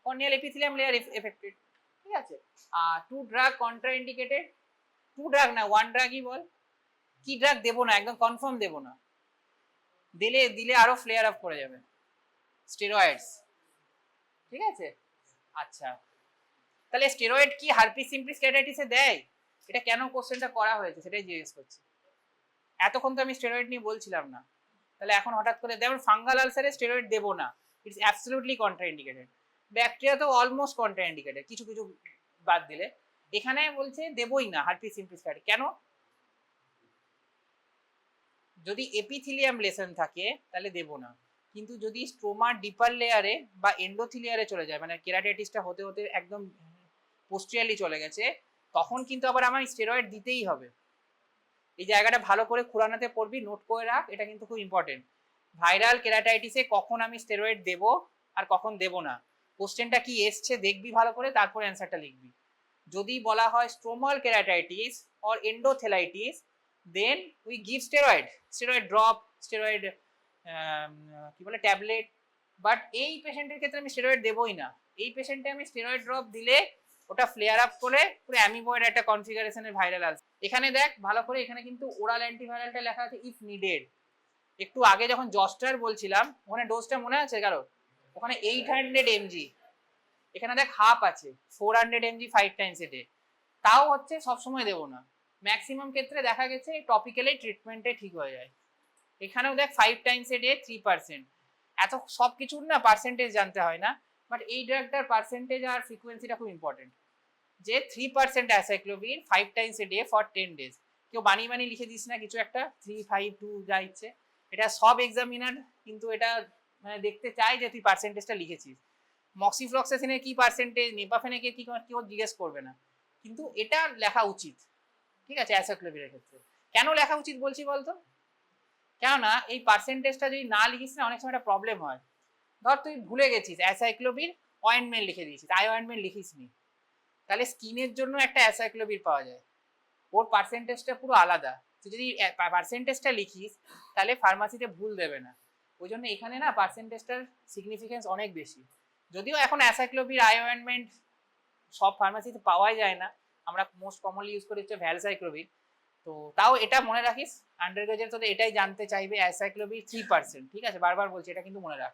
Corneal epithelium layer affected, ঠিক আছে। আর two drug contraindicated, two drug না ওয়ান ড্রাগই বল, কি ড্রাগ দেবো না, একদম কনফার্ম দেবো না, দিলে দিলে আরো ফ্লেয়ার আপ করে যাবে, স্টেরয়েডস, ঠিক আছে। আচ্ছা, তাহলে স্টেরয়েড কি হারপিস সিমপ্লিক্স কেরাটাইটিসে দেয়? এটা কেন কোশ্চেনটা করা হয়েছে সেটাই জিজ্ঞেস করছি। এতক্ষণ তো আমি স্টেরয়েড নিয়ে বলছিলাম না, তাহলে এখন হঠাৎ করে যেমন ফাঙ্গাল আলসারে স্টেরয়েড দেবো না, ইটস অ্যাবসলিউটলি কন্ট্রাইন্ডিকেটেড, ব্যাকটেরিয়া তো অলমোস্ট কন্ট্রাইন্ডিকেটেড কিছু কিছু বাদ দিলে, এখানে বলছে দেবই না হারপিস সিমপ্লিক্স কেরাটাইটিস, কেন? যদি এপিথেলিয়াম লেশন থাকে তাহলে দেবো না, কিন্তু যদি স্ট্রোমা ডিপার লেয়ারে বা এন্ডোথিলিয়ারে চলে যায়, মানে কেরাটাইটিসটা হতে হতে একদম পোস্টিরিয়ারলি চলে গেছে, তখন কিন্তু আবার আমার স্টেরয়েড দিতেই হবে। এই জায়গাটা ভালো করে খুরানাতে পড়বি, নোট করে রাখ, এটা কিন্তু খুব ইম্পর্টেন্ট। ভাইরাল কেরাটাইটিসে কখন আমি স্টেরয়েড দেব আর কখন দেব না, কোশ্চেনটা কি এসছে দেখবি ভালো করে, তারপরে অ্যান্সারটা লিখবি। যদি বলা হয় stromal keratitis or endotheliitis, then we give steroid, steroid drop, steroid কি বলে ট্যাবলেট। বাট এই পেশেন্টের ক্ষেত্রে আমি স্টেরয়েড দেবই না। এই পেশেন্টে আমি স্টেরয়েড ড্রপ দিলে ওটা ফ্লেয়ার আপ করে পুরো অ্যামিবয়েড একটা কনফিগারেশনের ভাইরাল আসবে। এখানে দেখ ভালো করে, এখানে কিন্তু ওরাল অ্যান্টিভাইরালটা লেখা আছে ইফ নিডেড। একটু আগে যখন জস্টার বলছিলাম ওখানে ডোজটা মনে আছে কারো? ওখানে 800 mg, এখানে দেখ হাফ আছে 400 mg 5 টাইমস এ ডে। তাও হচ্ছে সবসময় দেবো না, ম্যাক্সিমাম ক্ষেত্রে দেখা গেছে টপিক্যালি ট্রিটমেন্টে ঠিক হয়ে যায়। এখানেও দেখ 5 টাইমস এ ডে 3%। এত সব কিছুর না পার্সেন্টেজ জানতে হয় না, বাট এই ড্রাগটার পার্সেন্টেজ আর ফ্রিকোয়েন্সিটা খুব ইম্পর্টেন্ট। যে 3% acyclovir 5 Times a day for 10 days। কেউ বানিয়ে বানিয়ে লিখে দিস না কিছু একটা 3, 5, 2 যা ইচ্ছে। এটা সব এক্সামিনার কিন্তু এটা মানে দেখতে চায় যে তুই পার্সেন্টেজটা লিখেছিস। মক্সিফ্লক্সাসিনের কি পার্সেন্টেজ, নেপাফেনেকে কি কেউ জিজ্ঞেস করবে না, কিন্তু এটা লেখা উচিত, ঠিক আছে, অ্যাসাইক্লোভিরের ক্ষেত্রে। কেন লেখা উচিত বলছি বলতো? কেননা এই পার্সেন্টেজটা যদি না লিখিস না, অনেক সময় একটা প্রবলেম হয়। ধর তুই ভুলে গেছিস অ্যাসাইক্লোভির অয়েন্টমেন্ট লিখে দিয়েছিস, আই অয়েন্টমেন্ট লিখিস নি, তাহলে স্কিনের জন্য একটা অ্যাসাইক্লোভির পাওয়া যায়, ওর পার্সেন্টেজটা পুরো আলাদা। তুই যদি পার্সেন্টেজটা লিখিস তাহলে ফার্মাসিতে ভুল দেবে না। ওই জন্য এখানে না পার্সেন্টেজটার সিগনিফিকেন্স অনেক বেশি। যদিও এখন অ্যাসাইক্লোভির আই অয়েন্টমেন্ট সব ফার্মাসিতে পাওয়াই যায় না, আমরা মোস্ট কমনলি ইউজ করি হচ্ছে ভ্যালসাইক্লোভির। তো তাও এটা মনে রাখিস, আন্ডার গ্রাজুয়েট তোদের এটাই জানতে চাইবে, অ্যাসাইক্লোভির 3%, ঠিক আছে, বারবার বলছি এটা কিন্তু মনে রাখ।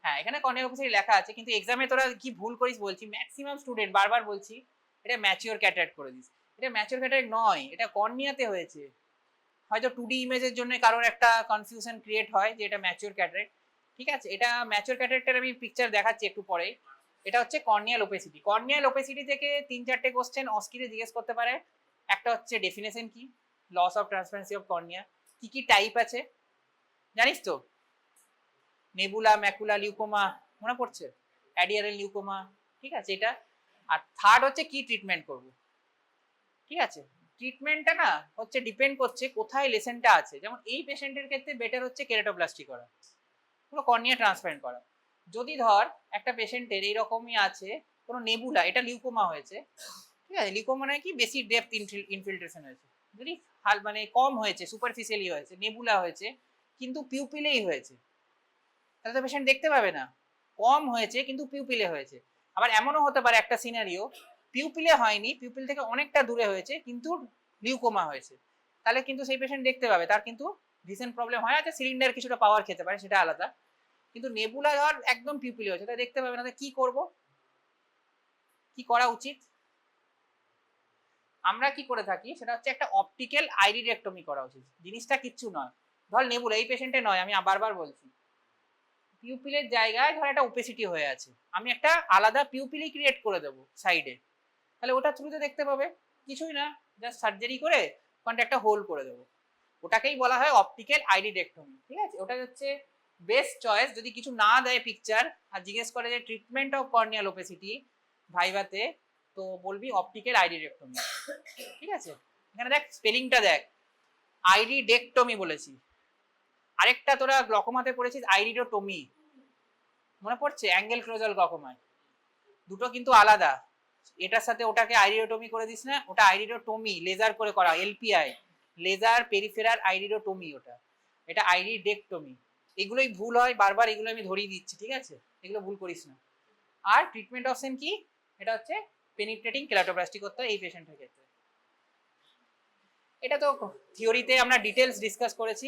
হ্যাঁ, এখানে কর্নিয়াল ওপেসিটি লেখা আছে, কিন্তু এক্সামে তোরা কি ভুল করিস বলছি, ম্যাক্সিমাম স্টুডেন্ট বারবার বলছি এটা ম্যাচিওর ক্যাটারাক্ট করে দিস। এটা ম্যাচিওর ক্যাটারাক্ট নয়, এটা কর্নিয়াতে হয়েছে। হয়তো 2D ইমেজের জন্য কারোর একটা কনফিউশন ক্রিয়েট হয় যে এটা ম্যাচিওর ক্যাটারাক্ট, ঠিক আছে। এটা ম্যাচিওর ক্যাটারাক্টের আমি পিকচার দেখাচ্ছি একটু পরে। এটা হচ্ছে কর্নিয়াল ওপেসিটি। কর্নিয়াল ওপেসিটি থেকে 3-4টে কোশ্চেন অস্কিরে জিজ্ঞেস করতে পারে। একটা হচ্ছে ডেফিনেশন কি, loss of transparency of cornea, কি কি টাইপ আছে জানিস তো? নেবুলা, ম্যাকুলা, লিউকোমা, মনে পড়ছে? অ্যাডিয়ারেল লিউকোমা, ঠিক আছে এটা। আর থার্ড হচ্ছে কি ট্রিটমেন্ট করব, ঠিক আছে। ট্রিটমেন্টটা না হচ্ছে ডিপেন্ড করছে কোথায় লেসেনটা আছে। যেমন এই পেশেন্টের ক্ষেত্রে বেটার হচ্ছে কেরাটোপ্লাস্টি করা, পুরো কর্নিয়া ট্রান্সপারেন্ট করা। যদি ধর একটা পেশেন্টের এইরকমই আছে কোনো নেবুলা, এটা লিউকোমা হয়েছে, ঠিক আছে, লিউকোমা মানে কি বেশি ডেপথ ইনফিল্ট্রেশন হয়েছে, যদি হাল মানে কম হয়েছে, সুপারফিশিয়ালি হয়েছে, নেবুলা হয়েছে কিন্তু পিউপিলেই হয়েছে, তাহলে তো পেশেন্ট দেখতে পাবে না। কম হয়েছে কিন্তু পিউপিলে হয়েছে। আবার এমনও হতে পারে একটা সিনারিও, পিউপিলে হয়নি, পিউপিল থেকে অনেকটা দূরে হয়েছে কিন্তু লিউকোমা হয়েছে, তাহলে কিন্তু সেই পেশেন্ট দেখতে পাবে, তার কিন্তু ভিশন প্রবলেম হয় আছে, সিলিন্ডার কিছুটা পাওয়ার খেতে পারে, সেটা আলাদা। কিন্তু নেবুলা ধর একদম পিউপিলে হয়েছে, তাই দেখতে পাবে না, কি করব, কি করা উচিত? আমরা কি করে থাকি সেটা হচ্ছে একটা অপটিক্যাল আইরিডেক্টমি করা উচিত। জিনিসটা কিচ্ছু নয়, ধর নেবুলা এই পেশেন্টে নয়, আমি বারবার বলছি, পিউপিলের জায়গায় ধর একটা ওপেসিটি হয়ে আছে, আমি একটা আলাদা পিউপিলি ক্রিয়েট করে দেবো সাইডে, তাহলে ওটা থ্রুতে দেখতে পাবে। কিছুই না, জাস্ট সার্জারি করে ওখানটা একটা হোল করে দেবো, ওটাকেই বলা হয় অপটিক্যাল আইরিডেক্টমি, ঠিক আছে। ওটা হচ্ছে বেস্ট চয়েস। যদি কিছু না দেয় পিকচার আর জিজ্ঞেস করে যে ট্রিটমেন্ট অফ কর্নিয়াল ওপেসিটি ভাইভাতে, তো বলবি অপটিক্যাল আইরিডেক্টমি, ঠিক আছে। এখানে দেখ স্পেলিংটা দেখ, আইরিডেক্টমি বলেছি, আরেকটা তোরা গ্লকোমাতে পড়েছিস আইরিডোটমি, মনে পড়ছে? অ্যাঙ্গেল ক্লোজাল গ্লকোমায়, দুটো কিন্তু আলাদা। এটার সাথে ওটাকে আইরিডোটমি করে দিস না, ওটা আইরিডোটমি লেজার করে করা, এলপিআই, লেজার পেরিফেরাল আইরিডোটমি, ওটা, এটা আইরিডেক্টমি। এগুলোই ভুল হয় বারবার, এগুলো আমি ধরিয়ে দিচ্ছি, ঠিক আছে, এগুলো ভুল করিস না। আর ট্রিটমেন্ট অপশন কি, এটা হচ্ছে পেনিট্রেটিং কেরাটোপ্লাস্টি করতে হয় এই পেশেন্টের ক্ষেত্রে। এটা তো থিওরিতে আমরা ডিটেলস ডিসকাস করেছি,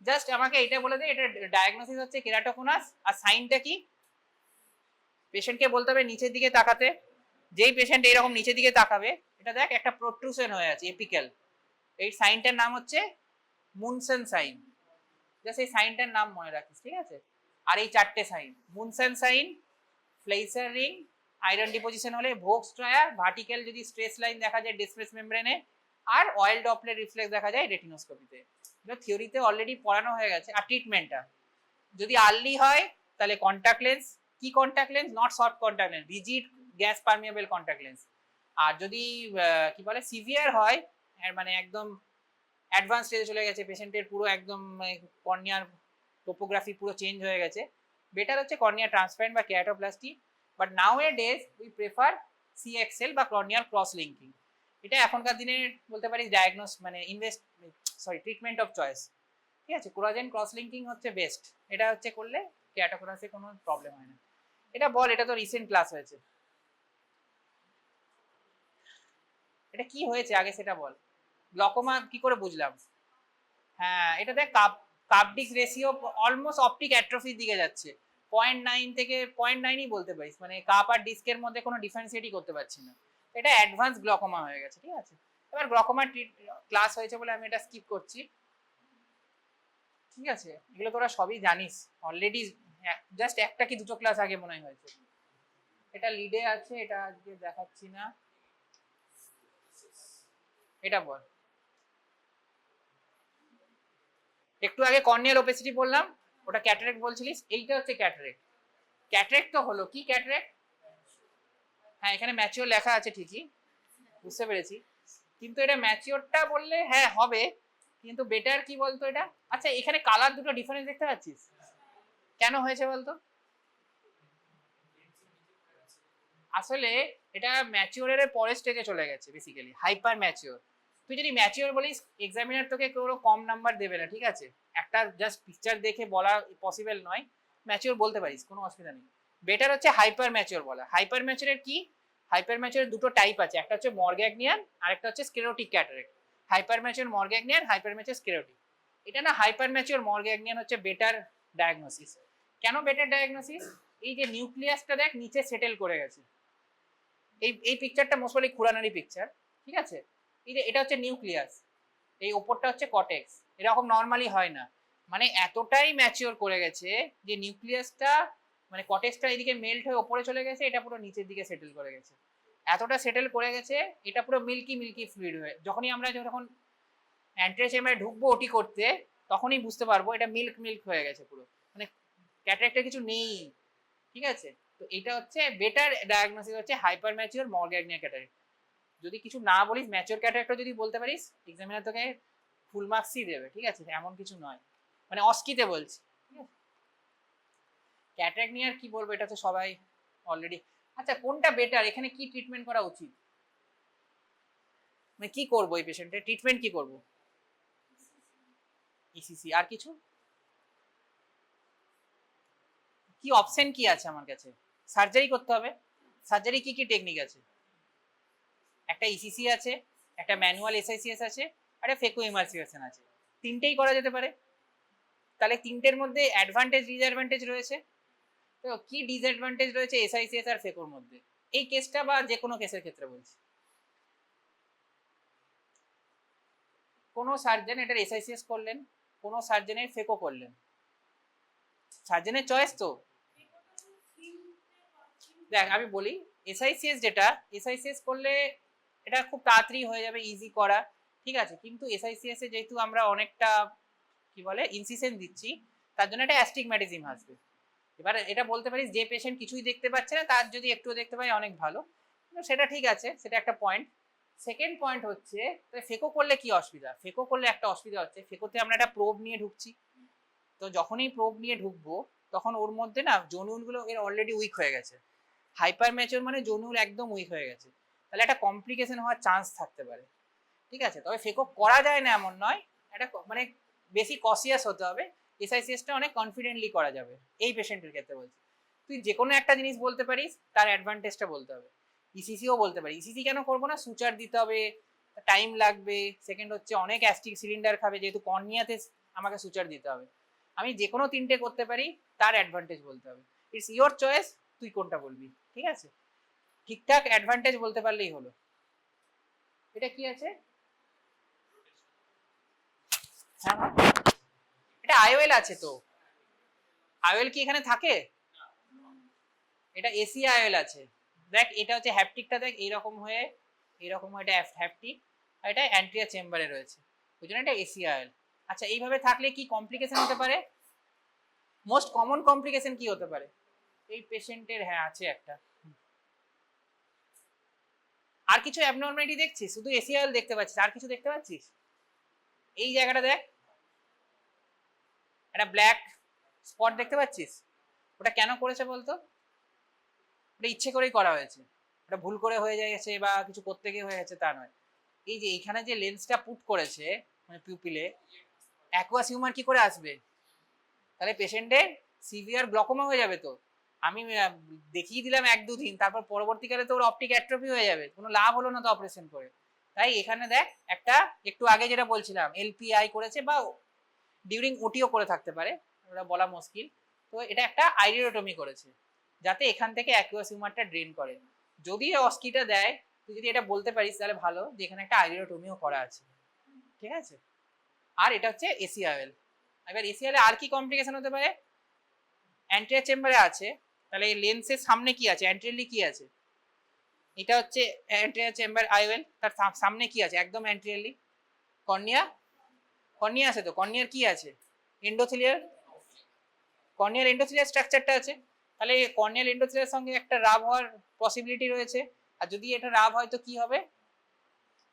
জাস্ট আমাকে এটা বলে দে, এটা ডায়াগনোসিস হচ্ছে কেরাটোকোনাস, আর সাইনটা কি? পেশেন্টকে বলতে হবে নিচের দিকে তাকাতে, যেই পেশেন্ট এইরকম নিচের দিকে তাকাবে, এটা দেখ একটা প্রোট্রুশন হয়ে আছে এপিক্যাল, এই সাইনটার নাম হচ্ছে মুনসেন সাইন, জাস্ট এই সাইনটার নাম মনে রাখিস, ঠিক আছে। আর এই 4টে sign, Munson sign, Fleischer ring, iron deposition হলে ভোগস্ট্রায়ার, ভার্টিক্যাল যদি স্ট্রেস লাইন দেখা যায় ডিসপ্লেস মেমব্রেনে, আর অয়েল ডপলেট রিফ্লেক্স দেখা যায় রেটিনোস্কোপিতে। এগুলো থিওরিতে অলরেডি পড়ানো হয়ে গেছে। আর ট্রিটমেন্টটা যদি আর্লি হয় তাহলে কন্ট্যাক্ট লেন্স, কি contact lens, not soft contact lens, rigid gas permeable contact lens. আর যদি কি বলে সিভিয়ার হয়, মানে একদম অ্যাডভান্স স্টেজে চলে গেছে পেশেন্টের, পুরো একদম কর্নিয়ার টোপোগ্রাফি পুরো চেঞ্জ হয়ে গেছে, বেটার হচ্ছে কর্নিয়া ট্রান্সপ্ল্যান্ট বা keratoplasty. But nowadays we prefer CXL বা কর্নিয়াল ক্রস লিঙ্কিং। এটা এখনকার দিনে বলতে পারি ডায়াগনোস মানে ট্রিটমেন্ট অফ চয়েস। ঠিক আছে, কোলাজেন ক্রস লিঙ্কিং হচ্ছে বেস্ট, এটা হচ্ছে করলে কেরাটোকোনাসে কোনো প্রবলেম হয় না। এটা বল, এটা তো রিসেন্ট ক্লাস হয়েছে, এটা কি হয়েছে আগে সেটা বল। গ্লকোমা কি করে বুঝলাম? হ্যাঁ, এটা দেখ কাপডিক রেশিও অলমোস্ট অপটিক অ্যাট্রফির দিকে যাচ্ছে, 0.9 থেকে 0.9ই বলতে পারিস, মানে কাপ আর ডিস্কের মধ্যে কোনো ডিফারেন্সিয়েটই করতে পারছি না, এটা অ্যাডভান্স গ্লকোমা হয়ে গেছে। ঠিক আছে, এবার গ্লকোমা ক্লাস হয়েছে বলে আমি এটা স্কিপ করছি। ঠিক আছে, এগুলো তোরা সবই জানিস অলরেডি, জাস্ট একটা কি দুটো ক্লাস আগে মনে হয়েছে। এটা লিডে আছে, এটা আজকে দেখাচ্ছি না, এটা বল। একটু আগে কর্নিয়াল ওপেসিটি বললাম, ওটা ক্যাটারেক্ট বলছিলিস, এইটা হচ্ছে ক্যাটারেক্ট। ক্যাটারেক্ট তো হলো কি ক্যাটারেক্ট? হ্যাঁ, এখানে ম্যাচিওর লেখা আছে ঠিকই, বুঝতে পেরেছি, কিন্তু এটা ম্যাচিওরটা বললে হ্যাঁ হবে, কিন্তু বেটার কি বলতো এটা। আচ্ছা, এখানে কালার দুটো ডিফারেন্স দেখতে পাচ্ছিস, কেন হয়েছে বলতো? আসলে এটা ম্যাচিওরের পরের স্টেজে চলে গেছে, বেসিক্যালি হাইপার ম্যাচিওর। তুই যদি ম্যাচিওর বলিস, এক্সামিনার তোকে কোনো কম নাম্বার দেবে না, ঠিক আছে, একটা জাস্ট পিকচার দেখে বলা পসিবল নয়, ম্যাচিওর বলতে পারিস, কোনো অসুবিধা নেই। বেটার হচ্ছে হাইপার ম্যাচিওর বলা। হাইপার ম্যাচিওরের কি, হাইপার ম্যাচিওরের দুটো টাইপ আছে, একটা হচ্ছে মরগ্যাগনিয়ান আর একটা হচ্ছে sclerotic cataract. Hypermature Morgagnian, hypermature sclerotic. এটা না, হাইপার ম্যাচিওর মরগ্যাগনিয়ান হচ্ছে বেটার ডায়াগনোসিস। কেন বেটার ডায়াগনোসিস? এই যে নিউক্লিয়াসটা দেখ নিচে সেটেল করে গেছে, এই এই পিকচারটা মোস্টলি খুরানারি পিকচার। ঠিক আছে, এই যে এটা হচ্ছে নিউক্লিয়াস, এই ওপরটা হচ্ছে কটেক্স, এরকম নর্মালি হয় না, মানে এতটাই ম্যাচিওর করে গেছে যে নিউক্লিয়াসটা মানে কটেক্সটা এদিকে মেল্ট হয়ে ওপরে চলে গেছে, এটা পুরো নিচের দিকে সেটেল করে গেছে, এতটা সেটেল করে গেছে, এটা পুরো মিল্কি মিল্কি ফ্লুইড হয়ে, যখনই আমরা যখন অ্যান্ট্রিও চেম্বারে ঢুকবো ওটি করতে, তখনই বুঝতে পারবো এটা মিল্ক মিল্ক হয়ে গেছে পুরো, মানে ক্যাটারেক্টের কিছু নেই। ঠিক আছে, তো এটা হচ্ছে বেটার ডায়াগনোসিস হচ্ছে হাইপার ম্যাচিওর মরগ্যাগনিয়া ক্যাটারেক্ট। যদি কিছু না বলিস, ম্যাচিওর ক্যাটারেক্টটা যদি বলতে পারিস, এক্সামিনার তোকে ফুল মার্কসই দেবে। ঠিক আছে, এমন কিছু নয়, মানে অস্কিতে বলছি। ঠিক আছে, ক্যাটারেক্ট নিয়ে আর কি বলবো, এটা তো সবাই অলরেডি। আচ্ছা, কোনটা বেটার, এখানে কি ট্রিটমেন্ট করা উচিত, মানে কি করবো এই পেশেন্টের ট্রিটমেন্ট কি করবো? ইসিসি, আর কিছু কি অপশন কি আছে আমার কাছে? সার্জারি করতে হবে। সার্জারি কি কি টেকনিক আছে? একটা ইসিসি আছে, একটা ম্যানুয়াল এসআইসিএস আছে, আর একটা ফেকো ইমার্সিভেশন আছে, তিনটেই করা যেতে পারে। তাহলে তিনটের মধ্যে অ্যাডভান্টেজ ডিসঅ্যাডভান্টেজ রয়েছে, তো কি ডিসঅ্যাডভান্টেজ রয়েছে এসআইসিএস আর ফেকোর মধ্যে, এই কেসটা বা যে কোনো কেসের ক্ষেত্রে বলছি। কোনো সার্জন এটার এসআইসিএস করলেন, কোনো সার্জনের ফেকো করলেন, সার্জনের চয়েস তো। দেখ আমি বলি, এসআইসিএস যেটা, এসআইসিএস করলে এটা খুব তাড়াতাড়ি হয়ে যাবে, ইজি করা। ঠিক আছে, কিন্তু এসআইসিএস এ যেহেতু আমরা অনেকটা কি বলে ইনসিশন দিচ্ছি, তার জন্য একটা অ্যাস্টিগম্যাটিজম আসবে। এবার এটা বলতে পারিস যে পেশেন্ট কিছুই দেখতে পাচ্ছে না, তার যদি একটু দেখতে পাই অনেক ভালো, সেটা ঠিক আছে, সেটা একটা পয়েন্ট। সেকেন্ড পয়েন্ট হচ্ছে ফেকো করলে কি অসুবিধা, ফেকো করলে একটা অসুবিধা হচ্ছে, ফেকোতে আমরা একটা প্রোব নিয়ে ঢুকছি, তো যখনই প্রোব নিয়ে ঢুকবো তখন ওর মধ্যে না জনুলগুলো এর অলরেডি উইক হয়ে গেছে, হাইপার ম্যাচিওর মানে জনুল একদম উইক হয়ে গেছে, তাহলে একটা কমপ্লিকেশন হওয়ার চান্স থাকতে পারে। ঠিক আছে, তবে ফেকো করা যায় না এমন নয়, এটা মানে বেশি কসিয়াস হতে হবে, এসআইসিএসটা অনেক কনফিডেন্টলি করা যাবে এই পেশেন্টের ক্ষেত্রে বলছি। তুই যে কোনো একটা জিনিস বলতে পারিস, তার অ্যাডভান্টেজটা বলতে হবে। ইসিসিও বলতে পারি, ইসিসি কেন করবো না, সুচার দিতে হবে, টাইম লাগবে, সেকেন্ড হচ্ছে অনেক অ্যাস্টিক সিলিন্ডার খাবে, যেহেতু কর্নিয়াতে আমাকে সুচার দিতে হবে। আমি যে কোনো তিনটে করতে পারি, তার অ্যাডভান্টেজ বলতে হবে, ইটস ইয়োর চয়েস, তুই কোনটা বলবি। ঠিক আছে, ঠিকঠাক অ্যাডভান্টেজ বলতে পারলেই হলো। এটা কি আছে? হ্যাঁ, এটা আইওএল আছে তো, আইওএল কি এখানে থাকে? এটা এসি আইওএল আছে, দেখ এটা হচ্ছে হ্যাপটিকটা, দেখ এইরকম হয়ে এইরকম, এটা হ্যাপটিক, আর এটা অ্যান্ট্রিয়ার চেম্বারে রয়েছে, ওই জন্য এটা এসি আইওএল। আচ্ছা, এইভাবে থাকলে কি কমপ্লিকেশন হতে পারে? মোস্ট কমন কমপ্লিকেশন কি হতে পারে এই পেশেন্টের? হ্যাঁ আছে একটা। আর কিছু অ্যাবনর্মালিটি দেখছিস? শুধু এসিআইএল দেখতে পাচ্ছিস, আর কিছু দেখতে পাচ্ছিস? এই জায়গাটা দেখ, একটা ব্ল্যাক স্পট দেখতে পাচ্ছিস? ওটা কেন করেছে বলতো? ওটা ইচ্ছে করেই করা হয়েছে, ওটা ভুল করে হয়ে যাচ্ছে বা কিছু করতে গিয়ে হয়ে যাচ্ছে তা নয়। এই যে এইখানে যে লেন্সটা পুট করেছে মানে পিউপিলে, অ্যাকুয়াস হিউমার কি করে আসবে? তাহলে পেশেন্টের সিভিয়ার গ্লকোমা হয়ে যাবে। তো আমি দেখিয়ে দিলাম 1-2 দিন, তারপর পরবর্তীকালে তো ওর অপটিক অ্যাট্রফি হয়ে যাবে, কোনো লাভ হলো না তো অপারেশন করে। তাই এখানে দেখ একটা, একটু আগে যেটা বলছিলাম এলপিআই করেছে বা ডিউরিং ওটিও করে থাকতে পারে, ওটা বলা মুশকিল। তো এটা একটা আইরিওটমি করেছে যাতে এখান থেকে অ্যাকুয়াস হিউমারটা ড্রেন করে। যদি অস্কিটা দেয়, তুই যদি এটা বলতে পারিস তাহলে ভালো যে এখানে একটা আইরিওটমিও করা আছে, ঠিক আছে? আর এটা হচ্ছে এসিআইএল। এবার এসিআইএল আর কি কমপ্লিকেশন হতে পারে? অ্যান্টেরিয়র চেম্বারে আছে, তাহলে এই লেন্সের সামনে কি আছে? অ্যান্টেরিয়রলি কি আছে? এটা হচ্ছে অ্যান্টেরিয়র চেম্বার আইওএল, তার সামনে কি আছে? একদম অ্যান্টেরিয়রলি কর্নিয়া। কর্নিয়া আছে, তো কর্নিয়ার কি আছে? এন্ডোথেলিয়ার। কর্নিয়াল এন্ডোথেলিয়াল স্ট্রাকচারটা আছে, তাহলে কর্নিয়াল এন্ডোথেলিয়ার সঙ্গে একটা রাব হওয়ার পসিবিলিটি রয়েছে। আর যদি এটা রাব হয় তো কি হবে?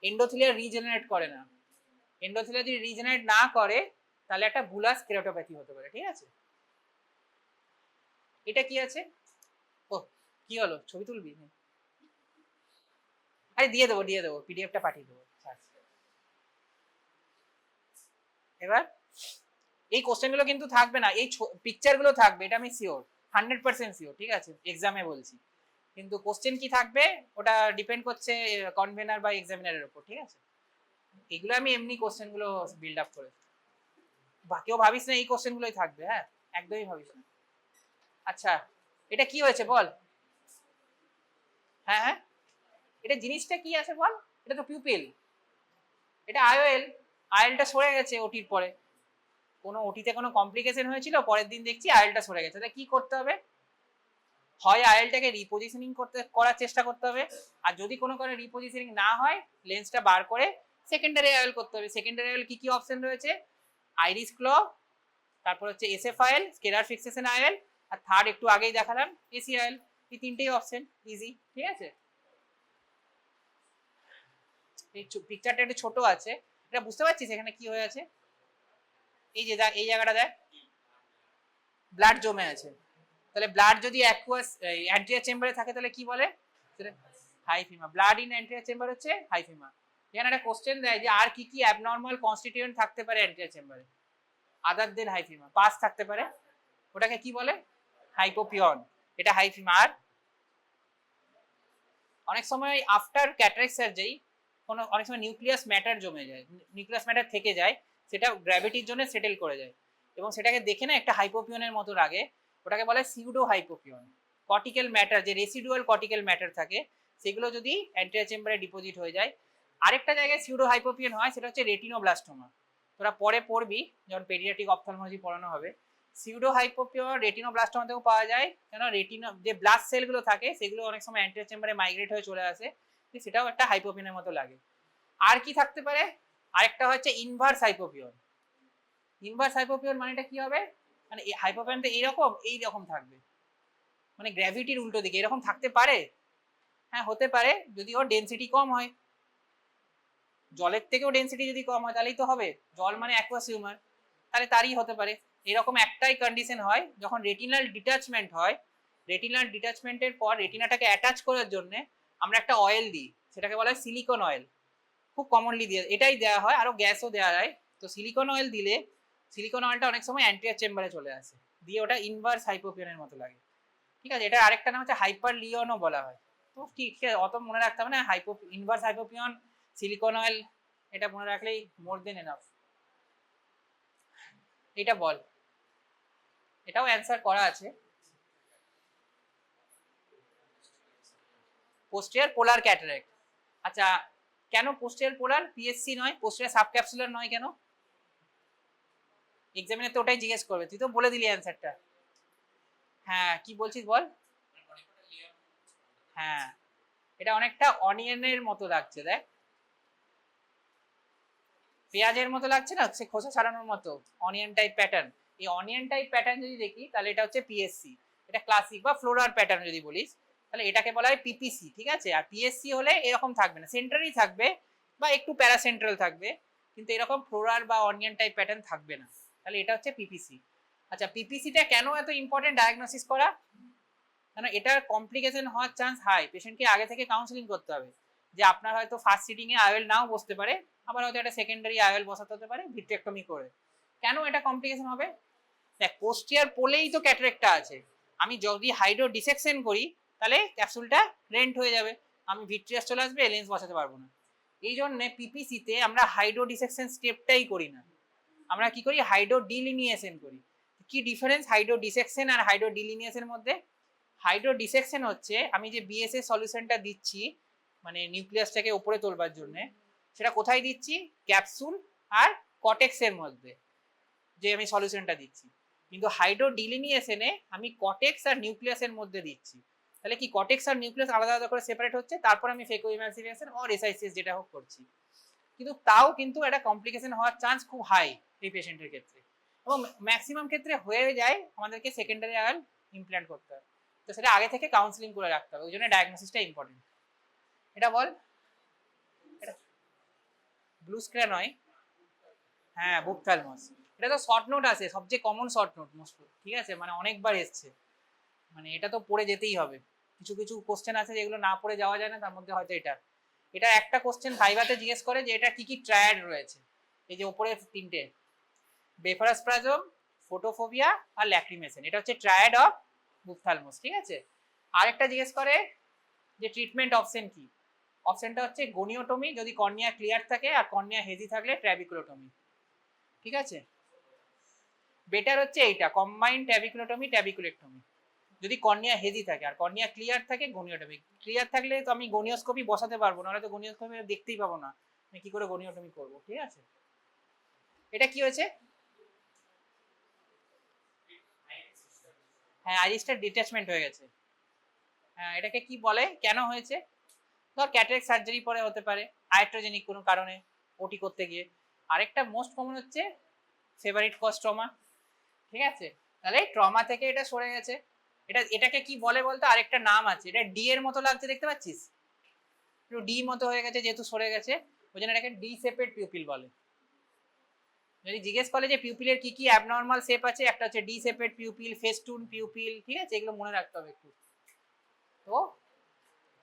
এন্ডোথেলিয়ার রিজেনারেট করে না। এন্ডোথেলিয়ার যদি রিজেনারেট না করে তাহলে একটা বুলাস কেরাটোপ্যাথি হতে পারে, ঠিক আছে? এটা কি আছে? ও কি হলো, ছবি তুলবি? আরে দিয়ে দেবো পিডিএফটা পাঠিয়ে দেবো। এবার এই কোশ্চেনগুলো কিন্তু থাকবে না, এই পিকচারগুলো থাকবে, এটা আমি শিওর, 100% শিওর, ঠিক আছে? এক্সামে বলছি, কিন্তু কোশ্চেন কি থাকবে ওটা ডিপেন্ড করছে কনভেনার বা এক্সামিনারের উপর, ঠিক আছে? এগুলো আমি এমনি কোশ্চেনগুলো বিল্ড আপ করেছি, বাকিও ভাবিস না এই কোশ্চেনগুলোই থাকবে, হ্যাঁ একদমই ভাবিস না। আচ্ছা এটা কি হয়েছে বল? হ্যাঁ হ্যাঁ, এটা জিনিসটা কি আছে বল? এটা তো পিউপিল, এটা আইওএল। আইএলটা সরে গেছে ওটির পরে, কোনো ওটিতে কোনো কমপ্লিকেশন হয়েছিল, পরের দিন দেখছি আইএলটা সরে গেছে, তাহলে কি করতে হবে? হয় আইএলটাকে রিপোজিশনিং করার চেষ্টা করতে হবে, আর যদি কোনো কারণে রিপোজিশনিং না হয় লেন্সটা বার করে সেকেন্ডারি আইএল করতে হবে। সেকেন্ডারি আইএল কি কি অপশন রয়েছে? আইরিস ক্ল, তারপর হচ্ছে এসএফআইএল স্কেলার ফিক্সেশন আইএল, আর থার্ড একটু আগেই দেখালাম এসিআইএল। এই তিনটেই অপশন, ইজি, ঠিক আছে? এই পিকচারটা একটু ছোট আছে, এটা বুঝতে পারছিস এখানে কি হয়ে আছে? এই যে দেখ, এই জায়গাটা দেখ, ব্লাড জমে আছে। তাহলে ব্লাড যদি অ্যাকুয়াস অ্যান্টেরিয়র চেম্বারে থাকে তাহলে কি বলে? হাইফিমা। ব্লাড ইন অ্যান্টেরিয়র চেম্বার হচ্ছে হাইফিমা। এখানে একটা কোশ্চেন দেয় যে আর কি কি অ্যাবনর্মাল কনস্টিটিউয়েন্ট থাকতে পারে অ্যান্টেরিয়র চেম্বারে আদার দেন হাইফিমা? পাস থাকতে পারে, ওটাকে কি বলে? হাইপোপিয়ন। এটা হাইফিমা। আর অনেক সময় আফটার ক্যাটারাক্ট সার্জারি কোনো অনেক সময় নিউক্লিয়াস ম্যাটার জমে যায়, নিউক্লিয়াস ম্যাটার থেকে যায়, সেটা গ্র্যাভিটির জন্য সেটেল করে যায় এবং সেটাকে দেখে না একটা হাইপোপিয়নের মতো লাগে, ওটাকে বলে সিউডো হাইপোপিয়ন। কর্টিক্যাল ম্যাটার, যে রেসিডুয়াল কর্টিক্যাল ম্যাটার থাকে সেগুলো যদি অ্যান্টেরিয়র চেম্বারে ডিপোজিট হয়ে যায়। আরেকটা জায়গায় সিউডো হাইপোপিয়ন হয়, সেটা হচ্ছে রেটিনোব্লাস্টোমা। তোরা পরে পড়বি যখন পেডিয়াট্রিক অপথলমোলজি পড়ানো হবে। সিউডো হাইপোপিয়ন রেটিনোব্লাস্টোমাতেও পাওয়া যায়, কেন রেটিনো যে ব্লাড সেলগুলো থাকে সেগুলো অনেক সময় অ্যান্টেরিয়র চেম্বারে মাইগ্রেট হয়ে চলে আসে, সেটাও একটা হাইপোপিয়নের মতো লাগে। আর কি থাকতে পারে? আরেকটা হচ্ছে ইনভার্স হাইপোপিয়ন। ইনভার্স হাইপোপিয়ন মানেটা কি হবে? মানে হাইপোপিয়ন তো এইরকম থাকবে, মানে গ্র্যাভিটির উল্টো দিকে এরকম থাকতে পারে। হ্যাঁ হতে পারে, যদি ওর ডেনসিটি কম হয়, জলের থেকেও ডেনসিটি যদি কম হয় তাহলেই তো হবে, জল মানে অ্যাকুয়াস হিউমার, তাহলে তারই হতে পারে। এরকম একটাই কন্ডিশন হয় যখন রেটিনাল ডিটাচমেন্ট হয়, রেটিনাল ডিটাচমেন্টের পর রেটিনাটাকে অ্যাটাচ করার জন্য আমরা একটা অয়েল দিই, সেটাকে বলা হয় সিলিকন অয়েল। খুব কমনলি দিয়ে এটাই দেওয়া হয়, আরো গ্যাসও দেওয়া হয়। তো সিলিকন অয়েল দিলে সিলিকন অয়েলটা অনেক সময় অ্যান্টেরিয়র চেম্বারে চলে আসে, দিয়ে ওটা ইনভার্স হাইপোপিয়নের মতো লাগে, ঠিক আছে? এটা আরেকটা নাম হচ্ছে হাইপার লিওনও বলা হয়। তো ঠিক অত মনে রাখতে হবে না, ইনভার্স হাইপোপিয়ন, সিলিকন অয়েল, এটা মনে রাখলেই মোর দেন এনাফ। এটা বল, এটাও অ্যান্সার করা আছে। পোস্টেরিয়র পোলার ক্যাটারাক্ট। আচ্ছা কেন পোস্টেরিয়র পোলার, পিএসসি নয়, পোস্টেরিয়র সাবক্যাপসুলার নয় কেন? এক্সামিনার তো ওটাই জিজ্ঞেস করবে, তুই তো বলে দিলি অ্যান্সারটা। হ্যাঁ কি বলছিস বল? হ্যাঁ এটা অনেকটা অনিয়নের মতো লাগছে, দেখ পেঁয়াজের মতো লাগছে না, সে খোসা ছাড়ানোর মতো, অনিয়ন টাইপ প্যাটার্ন। এই অনিয়ন টাইপ প্যাটার্ন যদি দেখি তাহলে এটা হচ্ছে পিএসসি, এটা ক্লাসিক বা ফ্লোরার প্যাটার্ন যদি বলিস তাহলে এটাকে বলা হয় পিপিসি, ঠিক আছে। আর পিএসসি হলে এরকম থাকবে না, সেন্টারেই থাকবে বা একটু প্যারাসেন্ট্রাল থাকবে, কিন্তু এরকম ফ্লোরার বা অনিয়ন টাইপ প্যাটার্ন থাকবে না, তাহলে এটা হচ্ছে পিপিসি। আচ্ছা, পিপিসিটা কেন এত ইম্পর্টেন্ট ডায়াগনোসিস করা? কারণ এটার কমপ্লিকেশন হওয়ার চান্স হাই, পেশেন্টকে আগে থেকে কাউন্সিলিং করতে হবে, যে আপনার হয়তো ফার্স্ট সিটিং এ আইএল নাও বসতে পারে, আবার হয়তো একটা সেকেন্ডারি আইএল বসাতে হতে পারে ভিট্রেক্টমি করে। কেন এটা কমপ্লিকেশন হবে? দেখ, পোস্টিয়ার পোলেই তো ক্যাটারেক্টটা আছে, আমি যদি হাইড্রো ডিসেকশন করি তাহলে ক্যাপসুলটা রেন্ট হয়ে যাবে, আমি ভিট্রিয়াস চলে আসবে, লেন্স বসাতে পারবো না। এই জন্য পিপিসিতে আমরা হাইড্রো ডিসেকশন স্টেপটাই করি না, আমরা কি করি, হাইড্রো ডিলিনিয়েশন করি। কি ডিফারেন্স হাইড্রো ডিসেকশন আর হাইড্রো ডিলিনিয়েশনের মধ্যে? হাইড্রো ডিসেকশন হচ্ছে আমি যে বিএসএ সলিউশনটা দিচ্ছি, মানে নিউক্লিয়াসটাকে উপরে তোলবার জন্য, সেটা কোথায় দিচ্ছি, ক্যাপসুল আর কটেক্সের মধ্যে যে আমি সলিউশনটা দিচ্ছি। কিন্তু হাইড্রো ডিলিনিয়েশনে আমি কটেক্স আর নিউক্লিয়াসের মধ্যে দিচ্ছি, তাহলে কি কটেক্স আর নিউক্লিয়াস আলাদা আলাদা করে সেপারেট হচ্ছে, তারপর আমি ফেকো ইমালসিনেশন অর এসআইসিএস যেটা হোক করছি। কিন্তু তাও কিন্তু একটা কমপ্লিকেশন হওয়ার চান্স খুব হাই এই পেশেন্টের ক্ষেত্রে, এবং ম্যাক্সিমাম ক্ষেত্রে হয়ে যায় আমাদেরকে সেকেন্ডারি আয়াল ইমপ্ল্যান্ট করতে হয়, তো সেটা আগে থেকে কাউন্সিলিং করে রাখতে হবে, ওই জন্য ডায়াগনোসিসটা ইম্পর্টেন্ট। এটা বল, এটা ব্লু স্ক্রিন নয়, হ্যাঁ বুকথ্যালমাস, এটা তো শর্ট নোট আছে, সবচেয়ে কমন শর্ট নোট মোস্ট, ঠিক আছে, মানে অনেকবার এসছে, মানে এটা তো পড়ে যেতেই হবে। কিছু কিছু কোশ্চেন আছে যেগুলো না পড়ে যাওয়া যায় না, তার মধ্যে হয়তো এটা একটা কোশ্চেন ভাইভাতে জিজ্ঞেস করে যে এটা কি কি ট্রায়াড রয়েছে, এই যে উপরে তিনটে, বেফারাসপ্রাজম, ফোটোফোবিয়া আর ল্যাক্রিমেশন, এটা হচ্ছে ট্রায়াড অফ বুকথ্যালমাস, ঠিক আছে। আরেকটা জিজ্ঞেস করে যে ট্রিটমেন্ট অপশন কি, অপশনটা হচ্ছে গনিওটমি যদি কর্নিয়া ক্লিয়ার থাকে, আর কর্নিয়া হেজি থাকলে ট্র্যাবিকুলোটমি, ঠিক আছে। বেটার হচ্ছে এইটা কম্বাইন্ড ট্র্যাবিকুলোটমি ট্র্যাবিকুলেক্টমি, যদি কর্নিয়া হেজি থাকে, আর কর্নিয়া ক্লিয়ার থাকে গনিওটমি। ক্লিয়ার থাকলে তো আমি গনিওস্কোপি বসাতে পারবো, নাহলে তো গনিওস্কোপি দেখতেই পাবো না, আমি কি করে গনিওটমি করবো, ঠিক আছে। এটা কি হয়েছে, হ্যাঁ আইরিসটা ডিট্যাচমেন্ট হয়ে গেছে। হ্যাঁ, এটাকে কি বলে, কেন হয়েছে? ধর ক্যাটারেক্ট সার্জারি পরে হতে পারে, আয়াট্রোজেনিক কোনো কারণে ওটি করতে গিয়ে। আরেকটা মোস্ট কমন হচ্ছে ফেভারিট কজ ট্রমা, ঠিক আছে, তাহলে ট্রমা থেকে এটা সরে গেছে। এটাকে কি বলে বলতো, আরেকটা নাম আছে, এটা ডি এর মতো লাগছে, দেখতে পাচ্ছিস, একটু ডি মতো হয়ে গেছে যেহেতু সরে গেছে, ওই জন্য এটাকে ডি শেপেড পিউপিল বলে। যদি জিজ্ঞেস করে যে পিউপিলের কি কি অ্যাবনর্মাল শেপ আছে, একটা হচ্ছে D shaped pupil, festoon pupil, ঠিক আছে, এগুলো মনে রাখতে হবে একটু। তো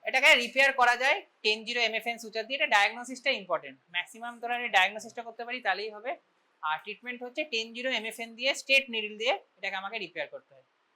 এটাকে রিপেয়ার করা যায় 10-0 MFN সুচার দিয়ে, এটা ডায়াগনোসিসটা ইম্পর্টেন্ট, ম্যাক্সিমাম তোরা ডায়াগনোসিসটা করতে পারি তাহলেই হবে। আর ট্রিটমেন্ট হচ্ছে 10-0 MFN দিয়ে স্ট্রেট নিডল দিয়ে এটাকে আমাকে রিপেয়ার করতে হয়।